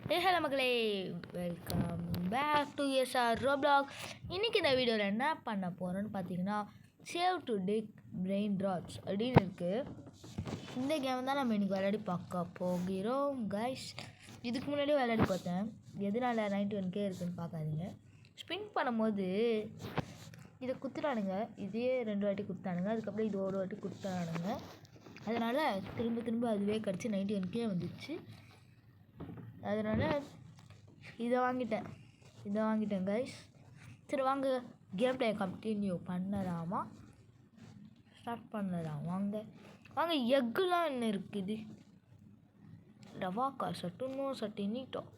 Hello மக்களே, welcome back to S R Roblox. இன்றைக்கி இந்த வீடியோவில் என்ன பண்ண போகிறோன்னு பார்த்தீங்கன்னா, save to dig brain rots அப்படின்னு இருக்குது. இந்த கேம் தான் நம்ம இன்றைக்கி விளையாடி பார்க்க போகிறோம் கைஸ். இதுக்கு முன்னாடி விளையாடி பார்த்தேன். எதனால் 91K இருக்குதுன்னு பார்க்காதீங்க. ஸ்பின் பண்ணும்போது இதை குத்துறானுங்க, இதே 2 வாட்டி குத்தானுங்க, அதுக்கப்புறம் இது ஒரு வாட்டி குத்தானுங்க. அதனால் திரும்ப அதுவே கிடச்சி 91K வந்துச்சு. அதனால் இதை வாங்கிட்டேன் கைஸ். சரி வாங்க கேம் பிளே கண்டினியூ பண்ணலாமா, ஸ்டார்ட் பண்ணலாம். வாங்க எக்குலாம் என்ன இருக்குது, ரவாக்கா சட்டுன்னு சட்டினிட்டோம்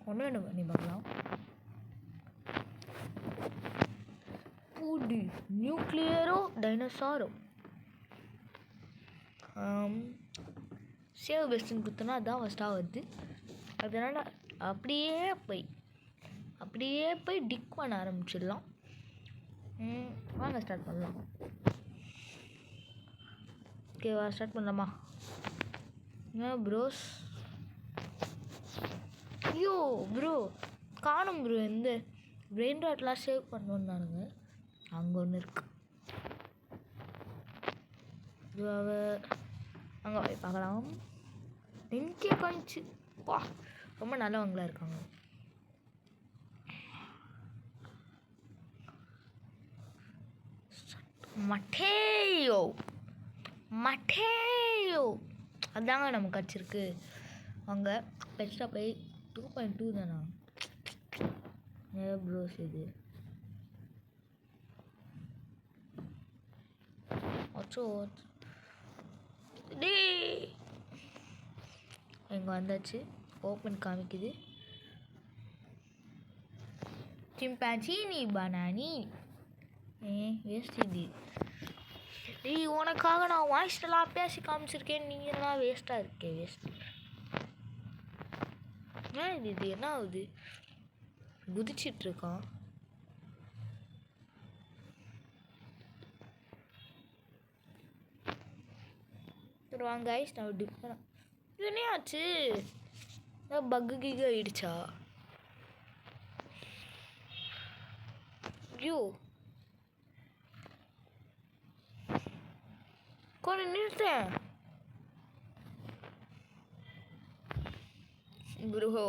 ஒன்று என்ன பண்ணி பார்க்கலாம். பூடி நியூக்ளியரோ டைனோசாரோ சேவ் பெஸ்ட்டுன்னு கொடுத்தோன்னா அதுதான் ஃபஸ்ட்டாக வருது. அதனால் அப்படியே போய் டிக் பண்ண ஆரம்பிச்சிடலாம். வாங்க ஸ்டார்ட் பண்ணலாம். ஓகேவா, ஸ்டார்ட் பண்ணலாமா? ப்ரோஸ், ஐயோ ப்ரோ காணும் ப்ரோ. எந்த பிரெயின் ராட்லாம் சேவ் பண்ணணுன்னானுங்க, அங்கே ஒன்று இருக்குது. அங்கே போய் பார்க்கலாம். இங்கே காமிச்சு வா, ரொம்ப நல்லவங்களாக இருக்காங்க. மட்டேயோ அதாங்க நமக்கு கிடச்சிருக்கு. அங்கே பெஸ்ட்டாக போய் 2.2 தானா ப்ரோஸ் இது. இங்கே வந்தாச்சு, ஓப்பன் காமிக்குது. சிம்பான்சி பனானி வேஸ்ட் இது. உனக்காக நான் வாய்ஸ்டெல்லாம் பேசி காமிச்சிருக்கேன், நீ எல்லாம் வேஸ்ட்டாக இருக்கேன். வேஸ்ட் இது என்ன ஆகுது, குதிச்சிட்ருக்கான். வாங்க ஐஸ், நான் டிஃபரெண்ட் இதுனே ஆச்சு. பக்கு கிக ஆயிடுச்சா? ஐயோ கொஞ்சம் நிறுத்தேன் ப்ரோ.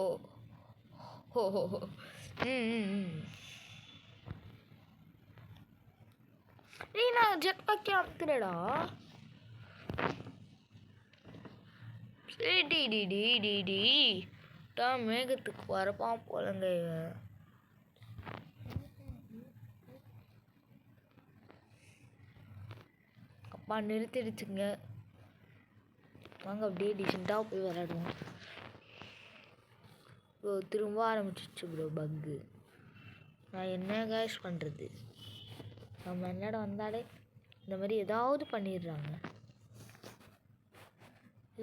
ஹோ நீ நான் ஜெட் பேக்கே அமுத்துறடா. டி மேகத்துக்கு வரப்பான் போலங்க. அப்பா நிறுத்திடுச்சுங்க. வாங்க அப்படியே டீசெண்டாக போய் விளையாடுவோம். ப்ரோ திரும்ப ஆரம்பிச்சிச்சு ப்ரோ பக்கு. நான் என்ன கேஷ் பண்ணுறது, நம்ம என்னடா வந்தாலே இந்த மாதிரி ஏதாவது பண்ணிடுறாங்க.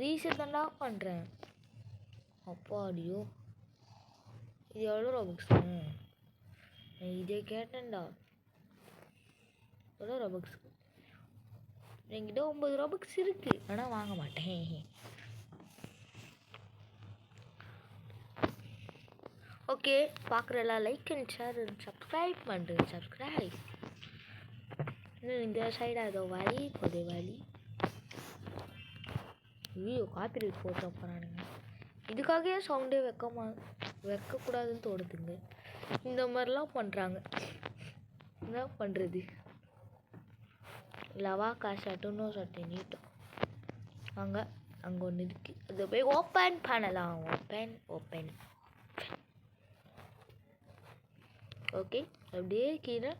ரீசெட் தான்டா பண்ணுறேன். அப்பாடியோ இது எவ்வளோ ரொபக்ஸ்? நான் இதே கேட்டேன்டா, எவ்வளோ ரொபக்ஸ்? என்கிட்ட 9 ரொபக்ஸ் இருக்குது, ஆனால் வாங்க மாட்டேன். ஓகே, பார்க்குறலாம் like and share and subscribe பண்ணுறேன். சப்ஸ்கிரைப் இன்னும் இந்த சைடாக ஏதோ வழி போதே வழி. ஐயோ காப்பி போட்டு போகிறானுங்க. இதுக்காகவே சவுண்டே வைக்கக்கூடாதுன்னு தோணுதுங்க. இந்த மாதிரிலாம் பண்ணுறாங்க, என்ன பண்ணுறது. லவா காசாட்டுன்னு சட்டை நீட்டும். வாங்க அங்கே ஒன்று இருக்குது, அதை போய் ஓப்பன் பண்ணலாம். Open okay. அப்படியே கீழே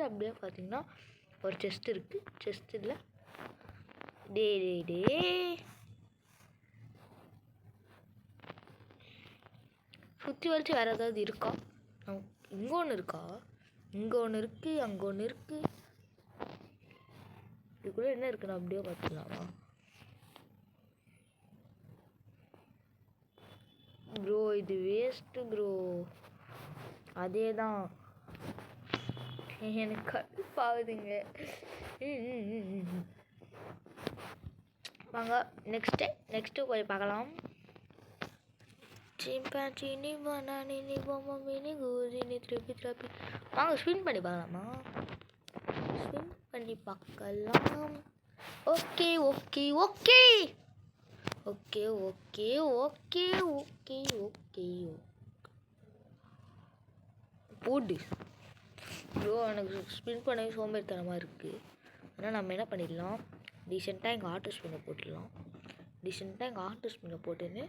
அப்படியே பார்த்தீங்கன்னா ஒரு செஸ்ட் இருக்குது. செஸ்ட்டில் டே சுற்றி வலிச்சு வேறு ஏதாவது இருக்கா? இங்கே ஒன்று இருக்கா, இங்கே ஒன்று இருக்குது, அங்கே ஒன்று இருக்குது. இதுக்குள்ளே என்ன இருக்குன்னு அப்படியே பார்த்துக்கலாமா ப்ரோ? இது வேஸ்ட்டு ப்ரோ. அதே தான் எனக்கு கடுப்பாகுதுங்க. வாங்க நெக்ஸ்ட்டு போய் பார்க்கலாம். சிம்பான்சினி பனானினி பொம்மினி கூசினி திருப்பி வாங்க ஸ்பின் பண்ணி பார்க்கலாமா? ஸ்பின் பண்ணி பார்க்கலாம். Okay okay okay okay okay okay okay okay போடு ப்ரோ. எனக்கு ஸ்பின் பண்ண சோம்பேறித்தனமாக இருக்குது. ஆனால் நம்ம என்ன பண்ணிடலாம், டீசெண்டாக எங்கள் ஆட்டோ ஸ்பின்னை போட்டுடலாம். டீசெண்டாக எங்கள் ஆட்டோ ஸ்பின்னை போட்டுன்னு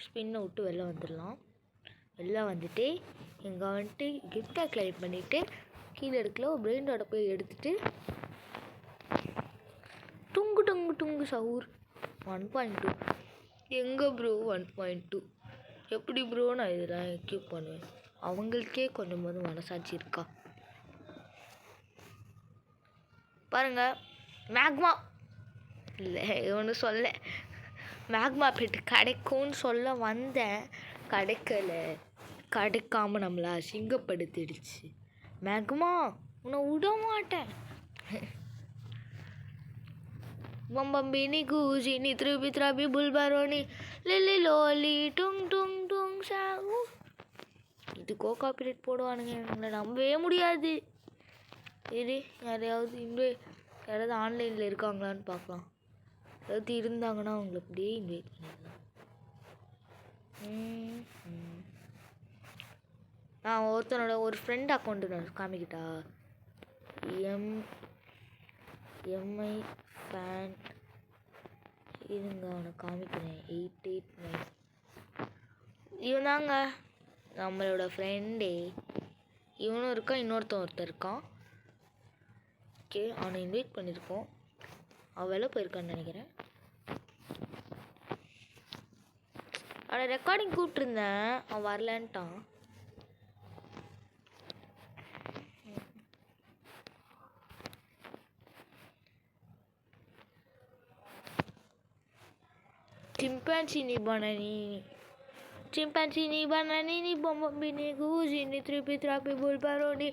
ஸ்பின்னை விட்டு வெளில வந்துடலாம். வெளில வந்துட்டு இங்கே வந்துட்டு கிஃப்டை கிளைம் பண்ணிவிட்டு கீழே எடுக்கல ஒரு பிரெயின் ராடை போய் எடுத்துகிட்டு டுங்கு டுங்கு டுங்கு சவுர் 1.2. எங்கே ப்ரோ 1.2? எப்படி ப்ரோ நான் இதெல்லாம் எக்யூப் பண்ணுவேன்? அவங்களுக்கே கொஞ்சம் போது மனசாட்சி இருக்கா பாருங்க. மேக்மா இல்லை ஒன்றும் சொல்ல, மேக்மா பெட்டு கிடைக்கும்னு சொல்ல வந்தேன், கிடைக்காம நம்மளை அசிங்கப்படுத்திடுச்சு. மேக்மா உன்னை விட மாட்டேன். பம்பம்பினி கூஜினி திருப்பி புல்பரோனி லில்லி லோலி டுங் டுங் டுங் சாகு. இதுக்கோ காப்பிரைட் போடுவானுங்க, எங்களை நம்பவே முடியாது. இது யாராவது ஆன்லைனில் இருக்காங்களான்னு பார்க்கலாம். யாராவது இருந்தாங்கன்னா அவங்களை அப்படியே இன்வைட் பண்ணிடலாம். நான் ஒருத்தனோட ஒரு ஃப்ரெண்ட் அக்கௌண்ட்டு நான் காமிக்கிட்டா. எம்ஐ ஃபேன் இருங்க அவனை காமிக்கிறேன். 889 இவன் தாங்க நம்மளோட ஃப்ரெண்டே. இவனும் இருக்கான், ஒருத்தர் இருக்கான். ஓகே அவனை இன்வைட் பண்ணியிருக்கோம். அவன் வெளில போயிருக்கான்னு நினைக்கிறேன். அவனை ரெக்கார்டிங் கூப்பிட்ருந்தேன், அவன் வரலன்ட்டான். Chimpanzini bananini bombini guzini tripi bulbaroni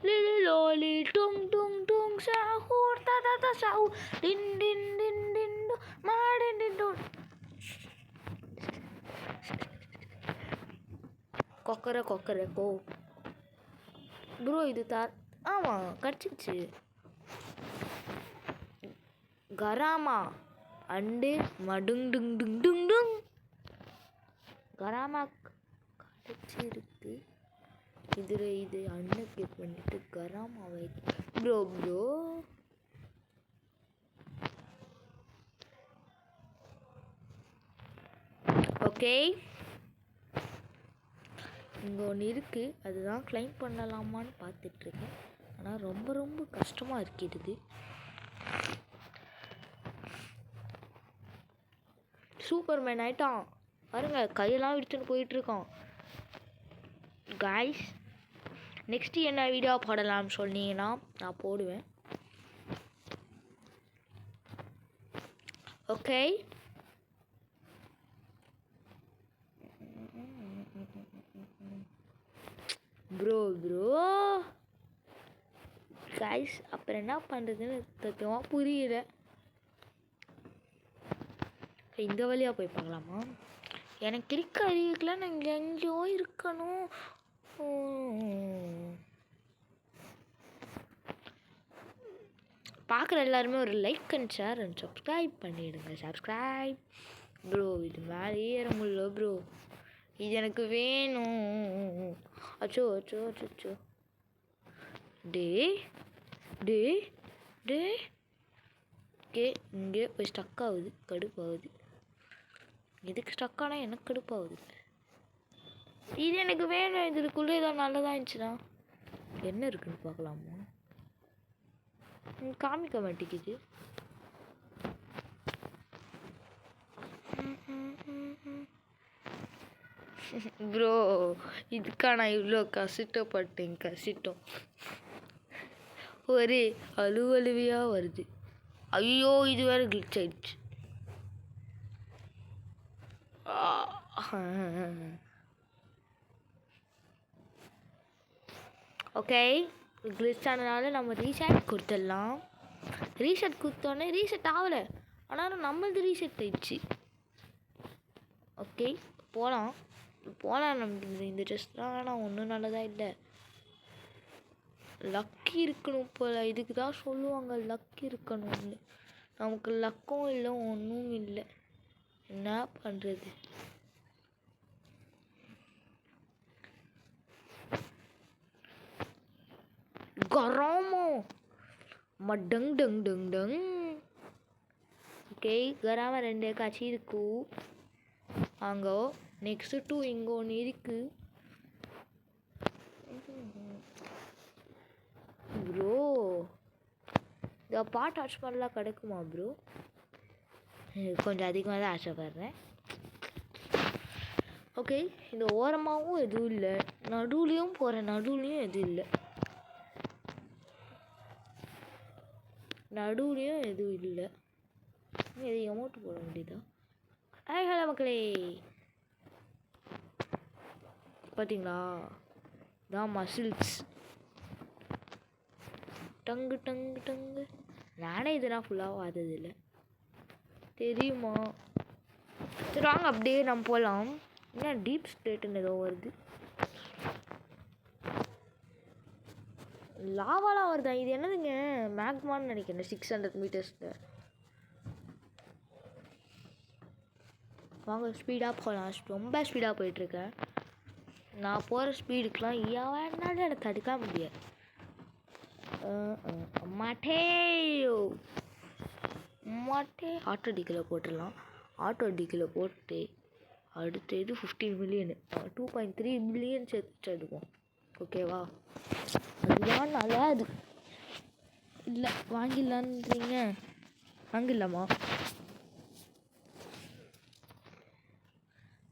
lili loli tung tung tung sahur ta sahur din din din din do madin din do கொக்கரை கோ ப்ரோ. இது ஆமாம் கிடச்சிச்சு. கராமா அண்டு மடுங் டுங் டுங் டுங் டுங் கராமா கிடச்சிருக்கு. இது அன்அப்டேட் பண்ணிட்டு கராமாவை ப்ரோ ஓகே. இங்கே ஒன்று இருக்குது, அதுதான் கிளைம் பண்ணலாமான்னு பார்த்துட்ருக்கேன். ஆனால் ரொம்ப கஷ்டமாக இருக்கிறது. சூப்பர்மேன் ஆகிட்டான் பாருங்க, கையெல்லாம் விடுத்துன்னு போயிட்டுருக்கான். காய்ஸ் நெக்ஸ்ட்டு என்ன வீடியோ போடலாம்னு சொன்னீங்கன்னா நான் போடுவேன். ஓகே ப்ரோ காய்ஸ் அப்புறம் என்ன பண்ணுறதுன்னு தத்துவமாக புரியல. இந்த வழியாக போய் பார்க்கலாமா? எனக்கு இருக்க அறிவுக்கெலாம் நாங்கள் எங்கேயோ இருக்கணும். பார்க்குற எல்லாருமே ஒரு like and share and subscribe பண்ணிவிடுங்க. Subscribe bro. இது மேலே ஏற முடியல ப்ரோ, இது எனக்கு வேணும். அச்சோ டே இங்கே போய் ஸ்டக் ஆகுது, கடுப்பாகுது. இதுக்கு ஸ்டக் ஆனால் எனக்கு கடுப்பாகுது. இது எனக்கு வேணும். இதுக்குள்ளே ஏதாவது நல்லதாக இருந்துச்சுன்னா என்ன இருக்குன்னு பார்க்கலாமா? காமிக்க மாட்டேங்குது. ப்ரோ இதுக்கா நான் இவ்வளோ கஷ்டம் ஒரு அழுவழுவியாக வருது. ஐயோ இது வேறு கிளிச் ஆயிடுச்சு. ஓகே கிளிச் ஆனதுனால நம்ம ரீசெட் கொடுத்துடலாம். ரீசெட் கொடுத்தோன்னே ரீசெட் ஆகலை. ஆனால் நம்மளது ரீசெட் ஆயிடுச்சு. ஓகே போகலாம் நமக்கு இந்த டெஸ்ட் தான். ஆனால் ஒன்றும் நல்லதாக இல்லை. லக்கி இருக்கணும் போல். இதுக்கு தான் சொல்லுவாங்க லக்கி இருக்கணும்னு. நமக்கு லக்கும் இல்லை ஒன்றும் இல்லை. என்ன பண்ணுறது? கராமோ மடங் டங் டங் டங். ஓகே கராம 2 காட்சி இருக்கு. அங்கே நெக்ஸ்ட் 2 இங்கே ஒன்று இருக்கு. ப்ரோ இந்த பாட் ஹாட்ஸ்பாட்லாம் கிடைக்குமா ப்ரோ? கொஞ்சம் அதிகமாக தான் ஆசைப்படுறேன். ஓகே இந்த ஓரமாகவும் எதுவும் இல்லை, நடுவுலையும் போகிறேன், நடுவுலையும் எதுவும் இல்லை, நடுவுலையும் எதுவும் இல்லை. எது அமௌண்ட் போட முடியுதா? ஹலோ மக்களே, பார்த்தீங்களா தான் மசில்ஸ் டங்கு டங்கு டங்கு. நானே இதெல்லாம் ஃபுல்லாக பார்த்ததில்லை தெரியுமா? சரி வாங்க அப்படியே நம்ம போகலாம். என்ன டீப் ஸ்டேட்டுன்னு ஏதோ வருது, லாவாலாம் வருதா? இது என்னதுங்க? மேக்மான்னு நினைக்கிறேன். 600 மீட்டர்ஸில். வாங்க ஸ்பீடாக போகலாம். ரொம்ப ஸ்பீடாக போயிட்டுருக்கேன். நான் போகிற ஸ்பீடுக்கெலாம் என்னால எனக்கு தடுக்க முடியாது. மாட்டே ஆட்டோ டிக்கில் போட்டுடலாம். ஆட்டோ டிக்கில் போட்டு அடுத்த இது 15 மில்லியன் 2.3 மில்லியன் சேர்த்து எடுப்போம். ஓகேவா? அதுதான் நல்லது. இல்லை வாங்கிடலான்றீங்க, வாங்கிடலாமா?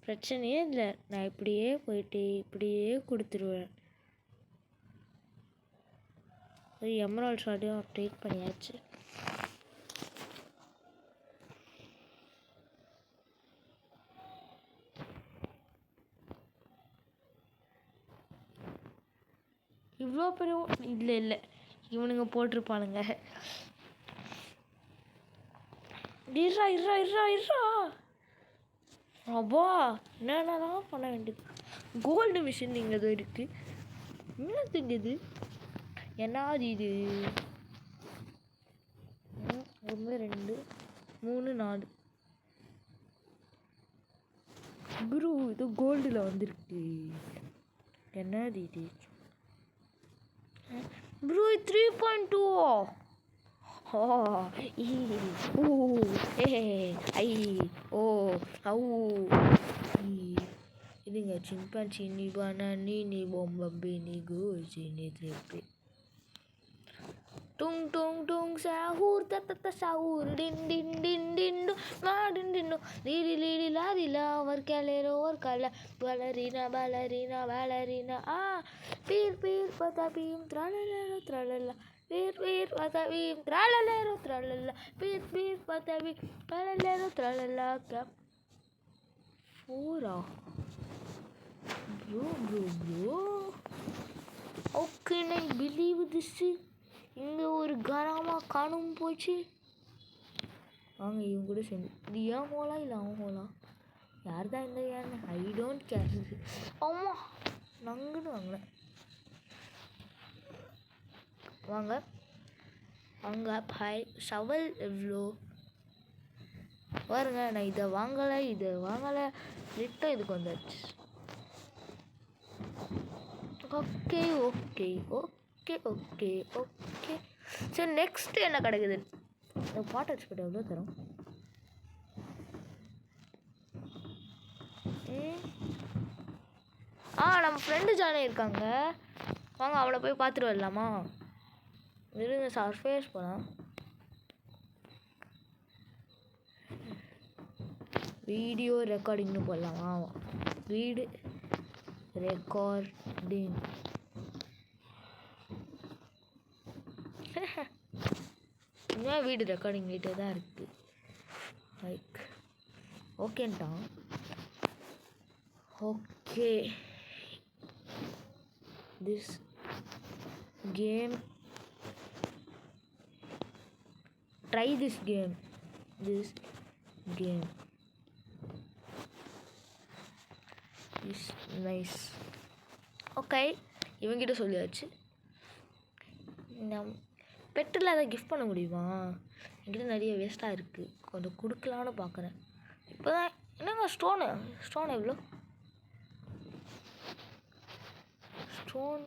பிரச்சனையே இல்லை. நான் இப்படியே போயிட்டு இப்படியே கொடுத்துருவேன். எமரால்ட் ஷார்ட்டையும் அப்டேட் பண்ணியாச்சு. இவ்வளோ பெரிய இல்லை இவனுங்க போட்டிருப்பானுங்க. இருறா இருறா இருறா இருறா. அப்பா என்னென்னலாம் பண்ண வேண்டியது. கோல்டு மிஷின் இங்கே தான் இருக்குது. என்னத்துக்கு இது? என்னது இது? 1 2 3 4 குரு இது கோல்டில் வந்திருக்கு. என்னது இது ப்ரோ? 3.2. ஓ ஈ ஊ ஏ ஐ ஓ ஔ இதுங்க சிம்பான்சி நீ பனானி நீ பொம்பம்பி நீ கோஜி நீ த்ரிப்பி tung tung tung sahur tata sahur din din din din ma din din lili lili la la war kalero war kala ballerina ballerina ballerina ah pir pir pata pim tralalero tralala pir pir pata pim tralalero tralala pir pir pata pim tralalero tralala cap fora bro how can I believe this? இங்கே ஒரு Karama காணும் போச்சு. வாங்க இவங்க கூட சேர்ந்து இது ஏன் ஹோலா இல்லை அவன் ஹோலா? யார் தான் இந்த ஏன்? I don't care. ஆமா நங்குன்னு வாங்கினேன். வாங்க அங்கே பாய் சவல் எவ்வளோ பாருங்க. நான் இதை வாங்கலை ரிட்டம் இதுக்கு வந்தாச்சு. Okay okay okay okay okay சரி நெக்ஸ்ட் என்ன கிடைக்குது? பாட்டு எக்ஸ்பெக்ட் எவ்வளோ தரும்? நம்ம ஃப்ரெண்டு ஜாயின் ஆகியிருக்காங்க. வாங்க அவளை போய் பார்த்துட்டு வரலாமா? இருங்க சர்ஃபேஸ் போகலாம். வீடியோ ரெக்கார்டிங்னு போடலாமா? வீடு ரெக்கார்டிங் இன்னும் வீடு ரெக்கார்டிங் வீட்டே தான் இருக்குது. லைக் ஓகேன்ட்டான். Okay this game try this game this game is nice. Okay, இவங்கிட்ட சொல்லியாச்சு. நம் பெட்டில் அதை கிஃப்ட் பண்ண முடியுமா? என்கிட்ட நிறைய வேஸ்ட்டாக இருக்குது, கொஞ்சம் கொடுக்கலான்னு பார்க்குறேன். இப்போ தான் என்னங்க ஸ்டோன் எவ்வளோ? ஸ்டோன்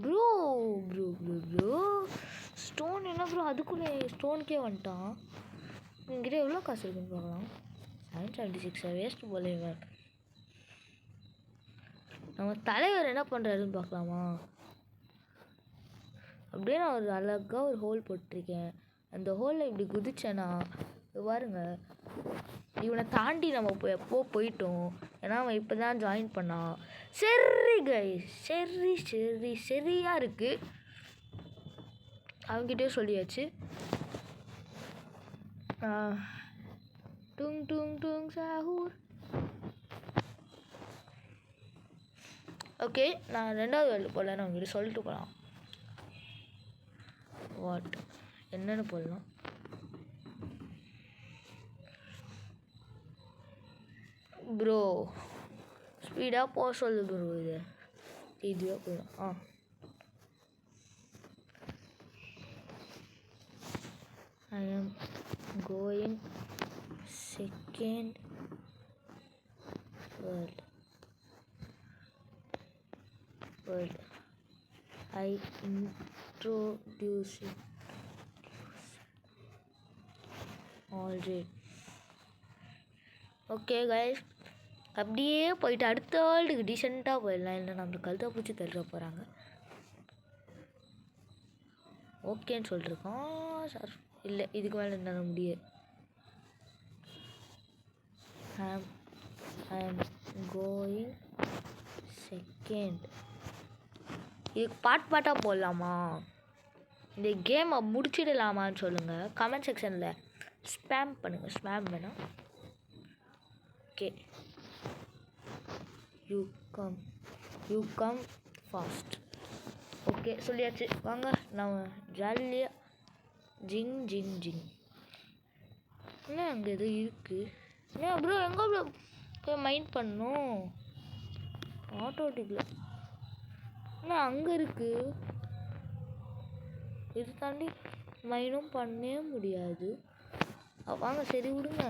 ப்ரோ ஸ்டோன் என்ன ப்ரோ, அதுக்குள்ளே ஸ்டோனுக்கே வந்துட்டான். என்கிட்ட எவ்வளோ காசு இருக்குன்னு பார்க்கலாம். 776 வேஸ்ட்டு போல. இவன் நம்ம தலைவர் என்ன பண்ணுறாருன்னு பார்க்கலாமா? அப்படியே நான் ஒரு அழகாக ஒரு ஹோல் போட்டிருக்கேன். அந்த ஹோலில் இப்படி குதிச்சேன்னா பாருங்க, இவனை தாண்டி நம்ம எப்போ போயிட்டோம். ஏன்னா அவன் இப்போ தான் ஜாயின் பண்ணான். சரி கைஸ், சரியாக இருக்குது. அவங்ககிட்டயே சொல்லியாச்சு. டுங் டுங் டுங் சாஹூர். ஓகே, நான் 2வது வேர்ல்டு போடலன்னு அவங்ககிட்ட சொல்லிட்டு போகலாம். வாட் என்னென்னு போடலாம்? ப்ரோ ஸ்பீடாக போக சொல்லு ப்ரோ. இதுவாக போயிடும். I am going second world. I introduce it already. Okay guys, அப்படியே போயிட்டு அடுத்த வேர்ல்டுக்கு டீசெண்டாக போயிடலாம். இல்லை நம்மளுக்கு கழுத்தை பிடிச்சி தள்ளுற போகிறாங்க. ஓகேன்னு சொல்லிட்டுருக்கோம் சார். இல்லை, இதுக்கு மேலே என்னால் முடியாது. I am going second. இதுக்கு பாட்டாக போடலாமா? இந்த கேமை முடிச்சிடலாமான்னு சொல்லுங்கள் கமெண்ட் செக்ஷனில். ஸ்பேம் பண்ணுங்கள், ஸ்பேம் வேணாம். Okay, you come fast. Okay சொல்லியாச்சு. வாங்க நம்ம ஜாலியாக ஜிங். என்ன அங்கே எதுவும் இருக்குது? என்ன ப்ரோ, எங்கே ப்ரோ போய் மைண்ட் பண்ணணும்? ஆட்டோமேட்டிக்கில் என்ன அங்கே இருக்குது? இது தாண்டி மைண்டும் பண்ணவே முடியாது. வாங்க சரி விடுங்க,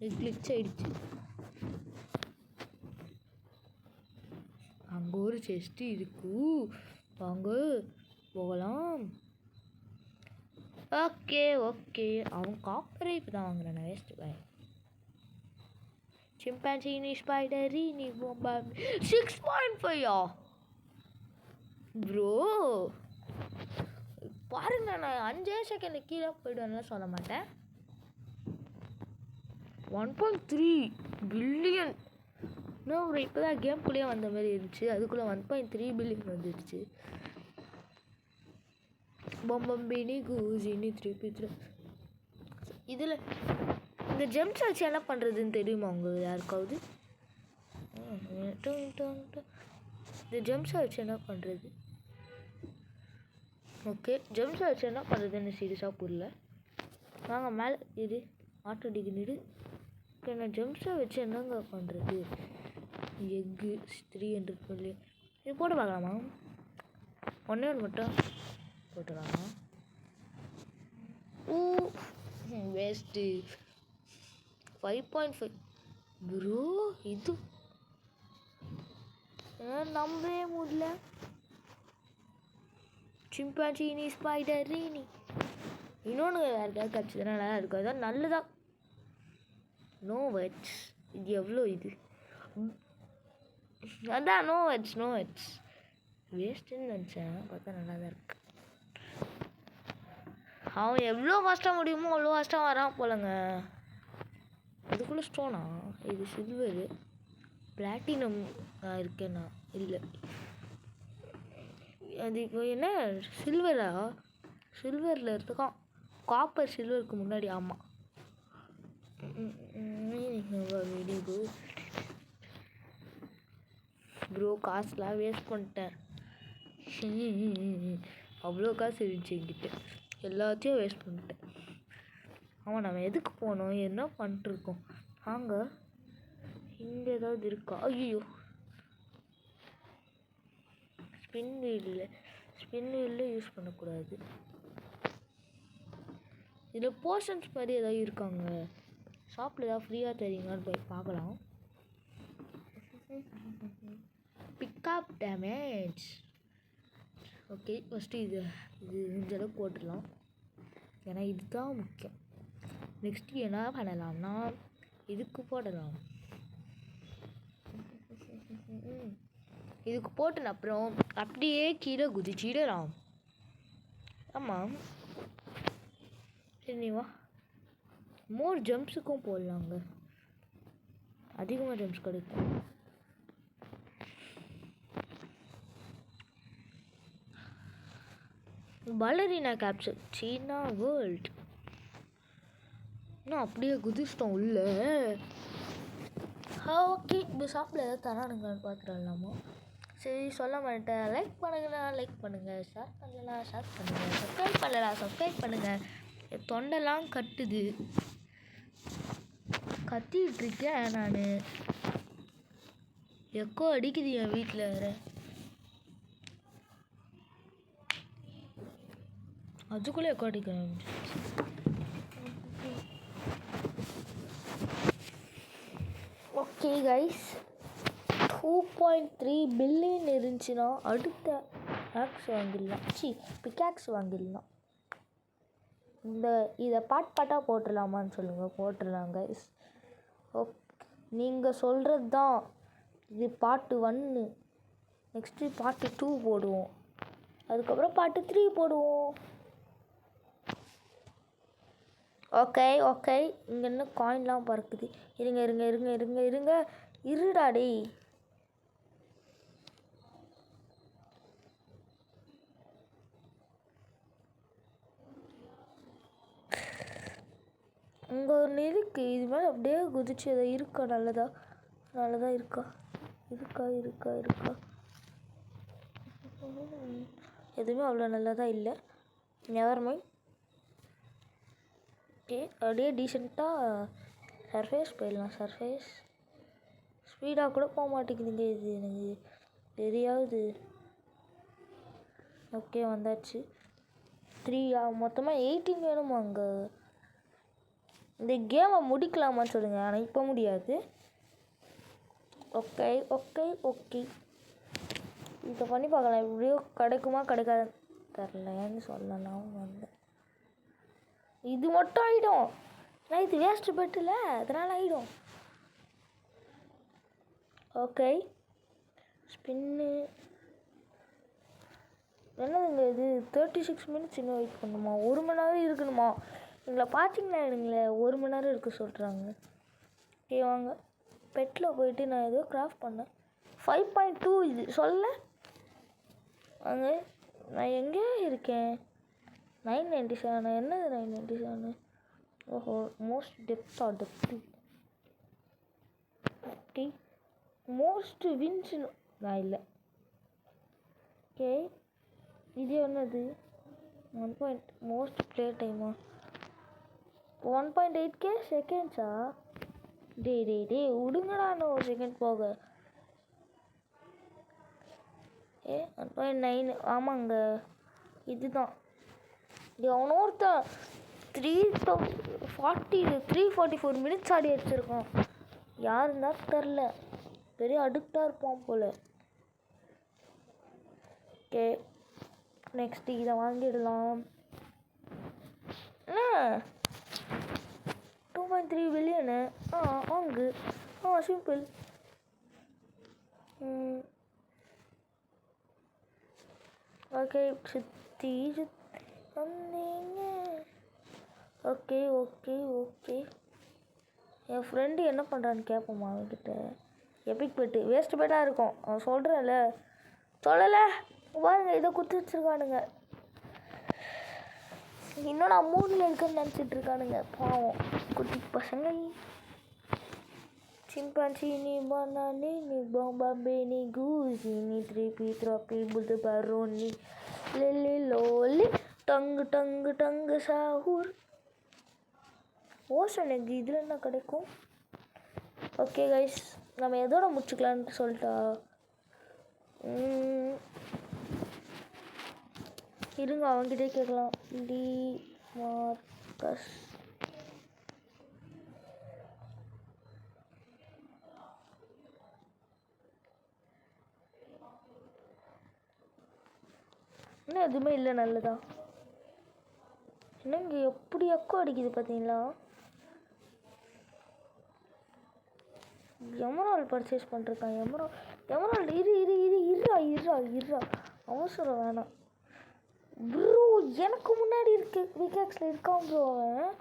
இது கிளிச் ஆயிடுச்சு. அங்கே ஒரு செஸ்ட்டு இருக்கு, வாங்க போகலாம். ஓகே அவன் காப்பரே இப்போ தான் வாங்குறான். வேஸ்ட்டு பாய். சிம்பான்சி ஸ்பைடரி நீ 6.5 ப்ரோ. பாருங்க, நான் 5 செகண்ட் கீழே போய்டுவேன்லாம் சொல்ல மாட்டேன். 1.3 பில்லியன். இன்னும் ஒரு இப்போ தான் கேம்குள்ளேயே வந்த மாதிரி இருந்துச்சு, அதுக்குள்ளே 1.3 பில்லியன் வந்துடுச்சு. பொம்பம்பினி கூஜினி திருப்பி இதில் இந்த ஜெம்ஸ் வச்சு என்ன பண்ணுறதுன்னு தெரியுமா உங்களுக்கு யாருக்காவது? இந்த ஜெம்ஸை வச்சு என்ன பண்ணுறது? ஓகே, ஜெம்ஸை வச்சு என்ன பண்ணுறதுன்னு சீரியஸாக புரியல. வாங்க மேலே இது ஆட்டோ டிகினிடு. இப்போ நான் ஜெம்ஸை வச்சு என்னங்க பண்ணுறது? எக்கு 300 மில்லியன் இது போட்டு பார்க்கலாமா? ஒன்றே மட்டும் போட்டுக்கலாமா? வேஸ்ட்டு. 5.5 ப்ரோ, இது நம்பவே முடியல. சிம்பான்சி ஸ்பைடர் நீ இன்னொன்று யாருக்காவது கிடச்சதுன்னா நல்லா இருக்கும். அதான் நல்லதா. No words. இது எவ்வளோ? இது அதான் நோ வேர்ட்ஸ் வேஸ்ட்டுன்னு நினச்சேன், பார்த்தா நல்லா தான் இருக்கு. அவன் எவ்வளோ ஃபாஸ்ட்டாக முடியுமோ அவ்வளோ ஃபாஸ்ட்டாக வரான் போலங்க. அதுக்குள்ளே ஸ்டோனா? இது சில்வரு, பிளாட்டினம் இருக்கேண்ணா. இல்லை, அது இப்போ என்ன சில்வரா? சில்வரில் இருக்கான். காப்பர் சில்வருக்கு முன்னாடி. ஆமாம். ப்ரோ காசுலாம் வேஸ்ட் பண்ணிட்டேன். அவ்வளோ காசு இருந்துச்சு என்கிட்ட, எல்லாத்தையும் வேஸ்ட் பண்ணிட்டேன். அவன் நம்ம எதுக்கு போனோம், என்ன பண்ணிட்டுருக்கோம்? வாங்க, இங்கே ஏதாவது இருக்கா? ஐயோ, ஸ்பின் வீலில் யூஸ் பண்ணக்கூடாது. இதில் போர்ஷன்ஸ் மாதிரி ஏதாவது இருக்காங்க, ஷாப்பில் ஏதாவது ஃப்ரீயாக தெரியுங்கன்னு போய் பார்க்கலாம். Pickup damage. ஓகே, ஃபஸ்ட்டு இது இந்த அளவுக்கு போட்டுடலாம், ஏன்னா இதுதான் முக்கியம். நெக்ஸ்ட்டு என்ன பண்ணலாம்னா இதுக்கு போடலாம். இதுக்கு போட்டுன அப்புறம் அப்படியே கீழே குதிச்சிடலாம். ஆமாம், சரி வா, மோர் ஜம்ப்ஸுக்கும் போடலாங்க, அதிகமாக ஜம்ப்ஸ் கிடைக்கும். பலரினா கேப்சர் சீனா வேர்ல்ட். இன்னும் அப்படியே குதிச்சிட்டோம் உள்ள. ஓகே, இப்போ ஷாப்பில் ஏதாவது தரானுங்கன்னு பார்த்துடலாமா? சரி, சொல்ல மாட்டேன். லைக் பண்ணுங்கள், ஷேர் பண்ணலாம், சப்ஸ்கிரைப் பண்ணலாம், சப்ஸ்கிரைப் பண்ணுங்கள். என் தொண்டெல்லாம் கட்டுது, கத்திகிட்ருக்கேன் நான். எக்கோ அடிக்குது என் வீட்டில் வேறு. அதுக்குள்ளே எக்கோ அடிக்கிறேன். ஓகே கைஸ், 2.3 பில்லியன் இருந்துச்சுன்னா அடுத்த ஆக்ஸ் வாங்கிடலாம். பிக்காக்ஸ் வாங்கிடலாம். இதை பாட்டாக போட்டுடலாமான்னு சொல்லுங்கள். போட்டுடலாம் கைஸ். ஓகே, நீங்கள் சொல்கிறது தான். இது பார்ட் 1, நெக்ஸ்ட்டு பார்ட் 2 போடுவோம், அதுக்கப்புறம் பார்ட் 3 போடுவோம். ஓகே, இங்கே இன்னும் காயின்லாம் பறக்குது. இருங்க இருடாடி. இங்கே ஒன்று இருக்குது, இது மேலே அப்படியே குதிச்சு அதை இருக்கா? நல்லதா இருக்கா? எதுவுமே அவ்வளோ நல்லதாக இல்லை. Never mind. ஓகே, அப்படியே டீசெண்டாக சர்ஃபேஸ் போயிடலாம். சர்ஃபேஸ் ஸ்பீடாக கூட போக மாட்டேங்குதுங்க, இது எனக்கு தெரியாது. ஓகே, வந்தாச்சு. 3 மொத்தமாக 18 வேணுமா? அங்கே இந்த கேமை முடிக்கலாமான்னு சொல்லுங்கள், ஆனால் இப்போ முடியாது. ஓகே, இதை பண்ணி பார்க்கலாம். எப்படியோ கிடைக்குமா கிடைக்காது தெரிலன்னு சொல்லலாம். வந்தேன், இது மட்டும் ஆகிடும். நான் இது வேஸ்ட்டு பெட்டில், அதனால் ஆகிடும். ஓகே, ஸ்பின்னு என்னதுங்க இது? 36 மினிட்ஸ் இன்னும் வெயிட் பண்ணணுமா? 1 மணி நேரம் இருக்கணுமா? எங்களை பார்த்தீங்கன்னா எங்களை 1 மணி நேரம் இருக்க சொல்கிறாங்க. ஓகே வாங்க, பெட்டில் போயிட்டு நான் ஏதோ கிராஃப்ட் பண்ணேன். 5.2 இது சொல்ல வாங்க. நான் எங்கே இருக்கேன்? 997. என்னது 997? ஓஹோ, மோஸ்ட் டெப்த்து. ஓகே, மோஸ்ட் வின்ஸ்னு நான் இல்லை. ஓகே, இது என்னது? 1. மோஸ்ட் ப்ளே டைமா? 1.8K செகண்ட்ஸா? டே விடுங்கடா, இன்னும் 1 செகண்ட் போக. 1.9. ஆமாங்க, இதுதான். அவனோ ஒருத்தன் 344 மினிட்ஸ் ஆடி வச்சுருக்கான். யாருன்னா தெரில, பெரிய அடிக்டாக இருப்பான் போல். ஓகே, நெக்ஸ்ட்டு இதை வாங்கிடலாம். 2.3 பில்லியனு. வாங்கு. சிம்பிள். ஓகே, சுற்றி வந்தீங்க. ஓகே, என் ஃப்ரெண்டு என்ன பண்ணுறான்னு கேட்போம்மா அவன்கிட்ட. எபிக் பெட்டு வேஸ்ட்டு பெட்டாக இருக்கும், அவன் சொல்கிறேன்ல. சொல்லலை பாருங்க, இதை குத்தி வச்சுருக்கானுங்க. இன்னும் நான் 3ல் இருக்குன்னு நினச்சிட்டு இருக்கானுங்க, பாவம் குட்டி பசங்க. சிம்பான்சி நீ பனானி நீ பாம்பே நீ கூசி நீ த்ரோப்பி புது பரோனி லெல்லி லோலி டங்கு சாஹூர். ஓஷன் எக் இதில் என்ன கிடைக்கும்? ஓகே கைஸ், நம்ம எதோட முடிச்சுக்கலான்ட்டு சொல்லிட்டா? இருங்க அவங்ககிட்டே கேட்கலாம். டி மார்க்கஸ் இன்னும் எதுவுமே இல்லை. நல்லதா என்னங்க எப்படி எக்கோ அடிக்குது பார்த்தீங்களா? எமரால் பர்ச்சேஸ் பண்ணிருக்கான். எமரால் இருறா அவசரம் வேணாம் ப்ரோ. எனக்கு முன்னாடி விகேக்ஸில் இருக்கான் ப்ரோ. அவன்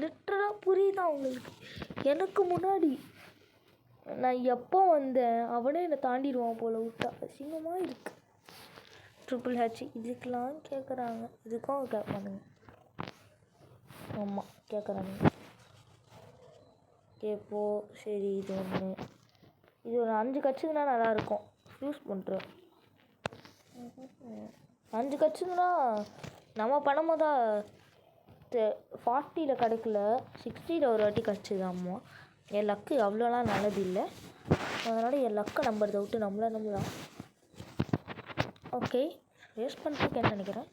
லிட்டராக புரியுதான் அவங்களுக்கு. எனக்கு முன்னாடி நான் எப்போ வந்தேன் அவனே என்னை தாண்டிடுவான் போல். விட்டா அசிங்கமாக இருக்கு. ட்ரிபிள் ஹெச் இதுக்கெலாம் கேட்குறாங்க. இதுக்கும் கேட்பானுங்க. ஆமாம் கேட்குறாங்க. கேட்போ சரி. இது ஒரு 5 கட்சிதுன்னா நல்லாயிருக்கும். யூஸ் பண்ணுறேன். 5 கட்சிதுன்னா நம்ம பணமாக தான் 40 கிடைக்கல, 60 ஒரு வாட்டி கிடச்சிதாம்மா. என் லக்கு அவ்வளோலாம் நல்லது இல்லை. அதனால் என் லக்கை நம்புறதை விட்டு நம்பலாம். ஓகே, வேஸ்ட் பண்ணிட்டுருக்கேன்னு நினைக்கிறேன்.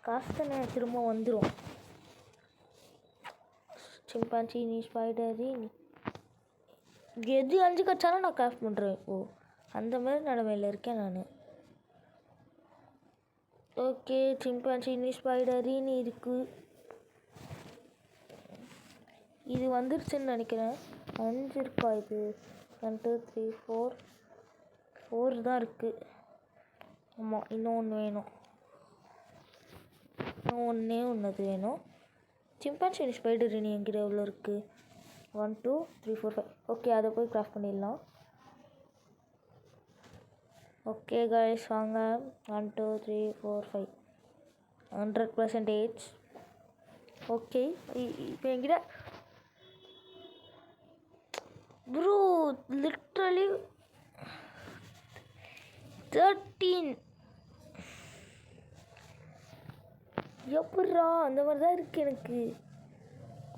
காசு தானே திரும்ப வந்துடும். சிம்பான்சி நீ ஸ்பைடரி எது 5 கட்சாலும் நான் கிராஃப்ட் பண்ணுறேன். அந்த மாதிரி நிலமையில் இருக்கேன் நான். ஓகே, சிம்பான்சி நீ ஸ்பைடரின்னு இருக்குது. இது வந்துருச்சுன்னு நினைக்கிறேன். 5 இருக்கா? இது 1 2 3 4 தான் இருக்குது. ஆமாம், இன்னொன்று வேணும். ஒன்று வேணும். சிம்பான்சி நீ ஸ்பைடரின்னு என்கிட்ட எவ்வளோ இருக்குது? 1 2 3 4 5. ஓகே, அதை போய் கிராஃப்ட் பண்ணிடலாம். ஓகே கைஸ், வாங்க. 1 2 3 4 5 100%. ஓகே, இப்போ என்கிட்ட ப்ரோ லிட்ரலி 13. எப்பட்றா அந்த மாதிரி தான் இருக்குது எனக்கு.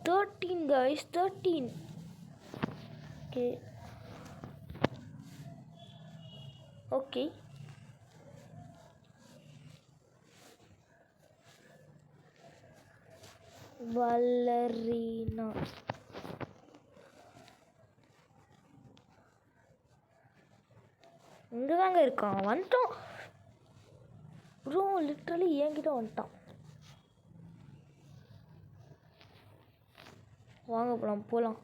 13 கைஸ், 13. ஓகே ஓகே, வளரினா இங்கே தாங்க இருக்கான். வந்துட்டான் ப்ரோ. லிட்ரலி என்கிட்ட வந்துட்டான். வாங்க போகலாம்.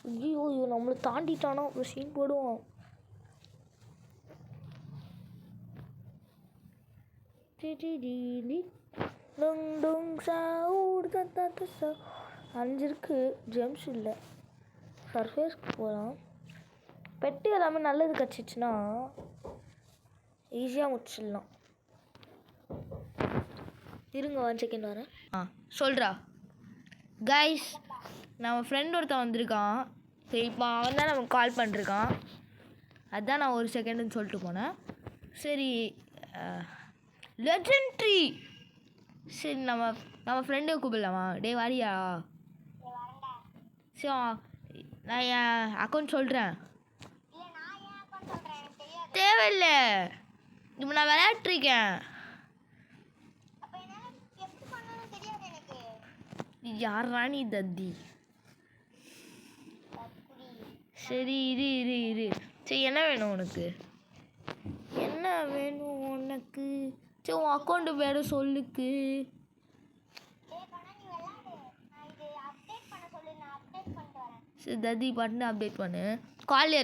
ஐயோ நம்மளை தாண்டிட்டானா அப்புறம் சீன் போடுவோம். அஞ்சு இருக்கு. ஜெம்ஸ் இல்லை. சர்ஃபேஸ்க்கு போகலாம். பெட்டு எல்லாமே நல்லது கிடச்சிச்சின்னா ஈஸியாக முடிச்சிடலாம். இருங்க 1 செகண்ட் வரேன். சொல்கிறா கைஸ், நம்ம ஃப்ரெண்ட் ஒருத்தன் வந்திருக்கான். சரி, இப்போ அவன் தான் நமக்கு கால் பண்ணிருக்கான். அதுதான் நான் 1 செகண்டுன்னு சொல்லிட்டு போனேன். சரி, லெஜெண்ட்ரி. சரி, நம்ம ஃப்ரெண்டை கூப்பிடலாமா? டே வாரியா? சரி, நான் என் அக்கௌண்ட் சொல்கிறேன். தேவையில்லை, இப்போ நான் விளையாட்டுருக்கேன். யார் ராணி தத்தி? சரி இரு. சரி, என்ன வேணும் உனக்கு? சரி, உன் அக்கௌண்ட்டு வேறு சொல்லுக்கு. சரி தத்தி, பண்ணு அப்டேட் பண்ணு. காலையில்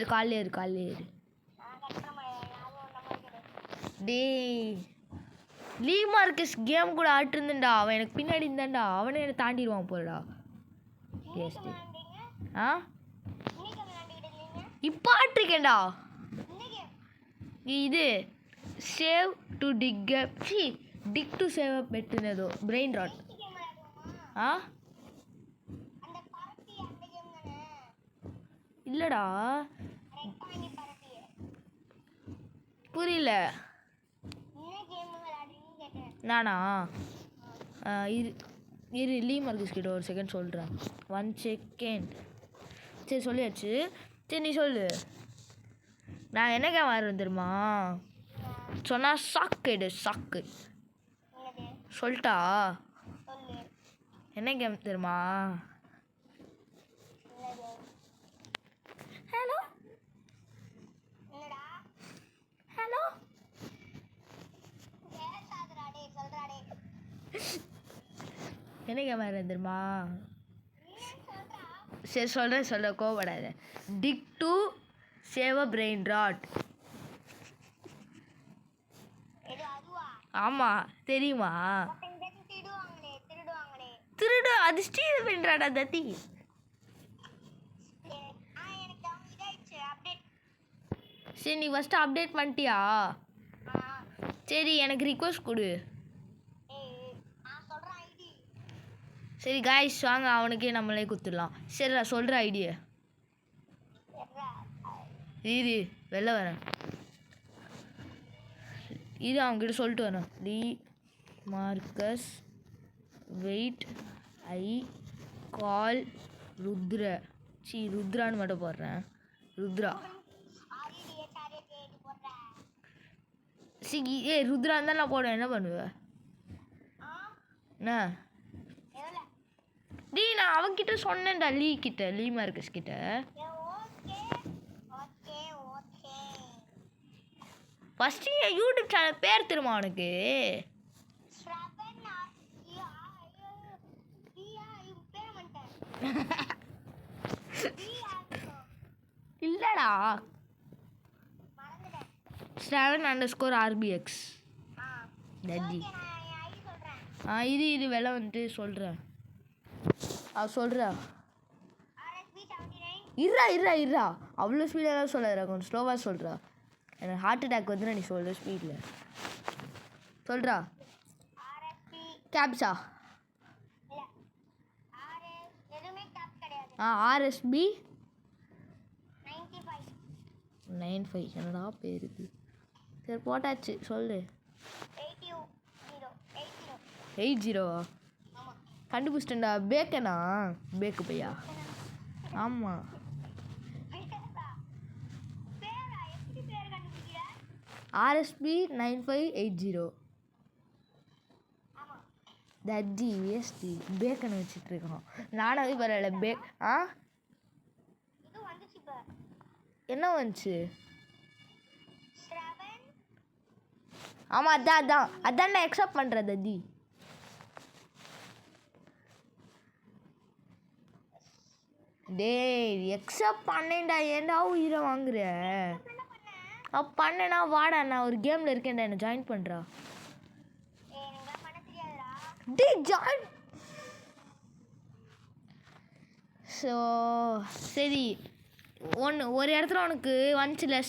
இரு. டேய், லீ மார்க்கஸ் கேம் கூட ஆட்டிருந்தேன்டா. அவன் எனக்கு பின்னாடி இருந்தான்டா. அவனே என்னை தாண்டிடுவான் போலடா. இப்போ ஆட்டிருக்கேன்டா. இது save to dig to save பெட்டுனதோ பிரெயின் ராட். இல்லைடா, புரியல. நானா? இது இரு லீ மார்க்கஸ் கிட்ட ஒரு செகண்ட் சொல்கிறேன். 1 செகண்ட். சரி சொல்லியாச்சு. சரி நீ சொல்லு. நான் என்ன கேம் ஆடுறேன் தெரியுமா? சொன்னால் சாக்கு சாக்கு சொல்லிட்டா? என்ன கேம் தெரியுமா? ஹலோ ஹலோ என்ன கேம் ஆடுறேன் தெரியுமா? சரி சொல்ல கோவப்படாத. Dig to save a brain rot. ஆமாம் தெரியுமா? திருடு அது ஸ்டீல் பண்ணுறாடா தத்தி. சரி நீ ஃபஸ்ட்டு அப்டேட் பண்ணிட்டியா? சரி எனக்கு ரிக்வெஸ்ட் கொடு. சரி காய்ஸ் வாங்க அவனுக்கே நம்மளே கொடுத்துடலாம். சரி நான் சொல்கிற ஐடியா இது வெளில வரேன். இது அவங்ககிட்ட சொல்லிட்டு வரேன். லீ மார்க்கஸ் வெயிட் ஐ கால் ருத்ரான்னு மட்டும் போடுறேன். ருத்ரா ருத்ரான்னு தான் நான் போடுவேன். என்ன பண்ணுவேன் என்ன? நான் அவன்கிட்ட சொன்னேன்டா. லீ மார்க்கஸ் கிட்ட. ஃபஸ்ட்டு என் யூடியூப் சேனல் பேர் தெரியுமா உனக்கு? இல்லடா /_RBX டஜி. இது விலை வந்துட்டு சொல்கிறேன். சொல்கிறா இருறா அவ்வளோ ஸ்பீடெல்லாம் சொல்லாத, கொஞ்சம் ஸ்லோவாக சொல்கிறா. எனக்கு ஹார்ட் அட்டாக் வந்து நீ சொல்கிற ஸ்பீடில் சொல்கிறா. கேப்ஸா RSB 95 என்னடா பேர் இது? சரி போட்டாச்சு சொல்லு. 80 கண்டுபிடிச்சிட்டேன்டா. பேக்கனா பேக்கு பையா? ஆமாம் RSB 9580 தஜ்ஜி வேஸ்டி பேக்கனை வச்சுட்ருக்கான். நானாவே பரவாயில்ல என்ன வந்துச்சு? ஆமாம் அதான் நான் எக்ஸப்ட் பண்ணுறேன் தஜ்ஜி. டேய் எக்ஸப்ட் பண்ணேன்டா. ஏன்டா உயிரை வாங்குற? பண்ணேனா வாடா, நான் ஒரு கேமில் இருக்கேன்டா, என்னை ஜாயின் பண்ணுறா. டேய் ஜாயின். ஸோ சரி ஒரு இடத்துல உனக்கு வந்துச்சுல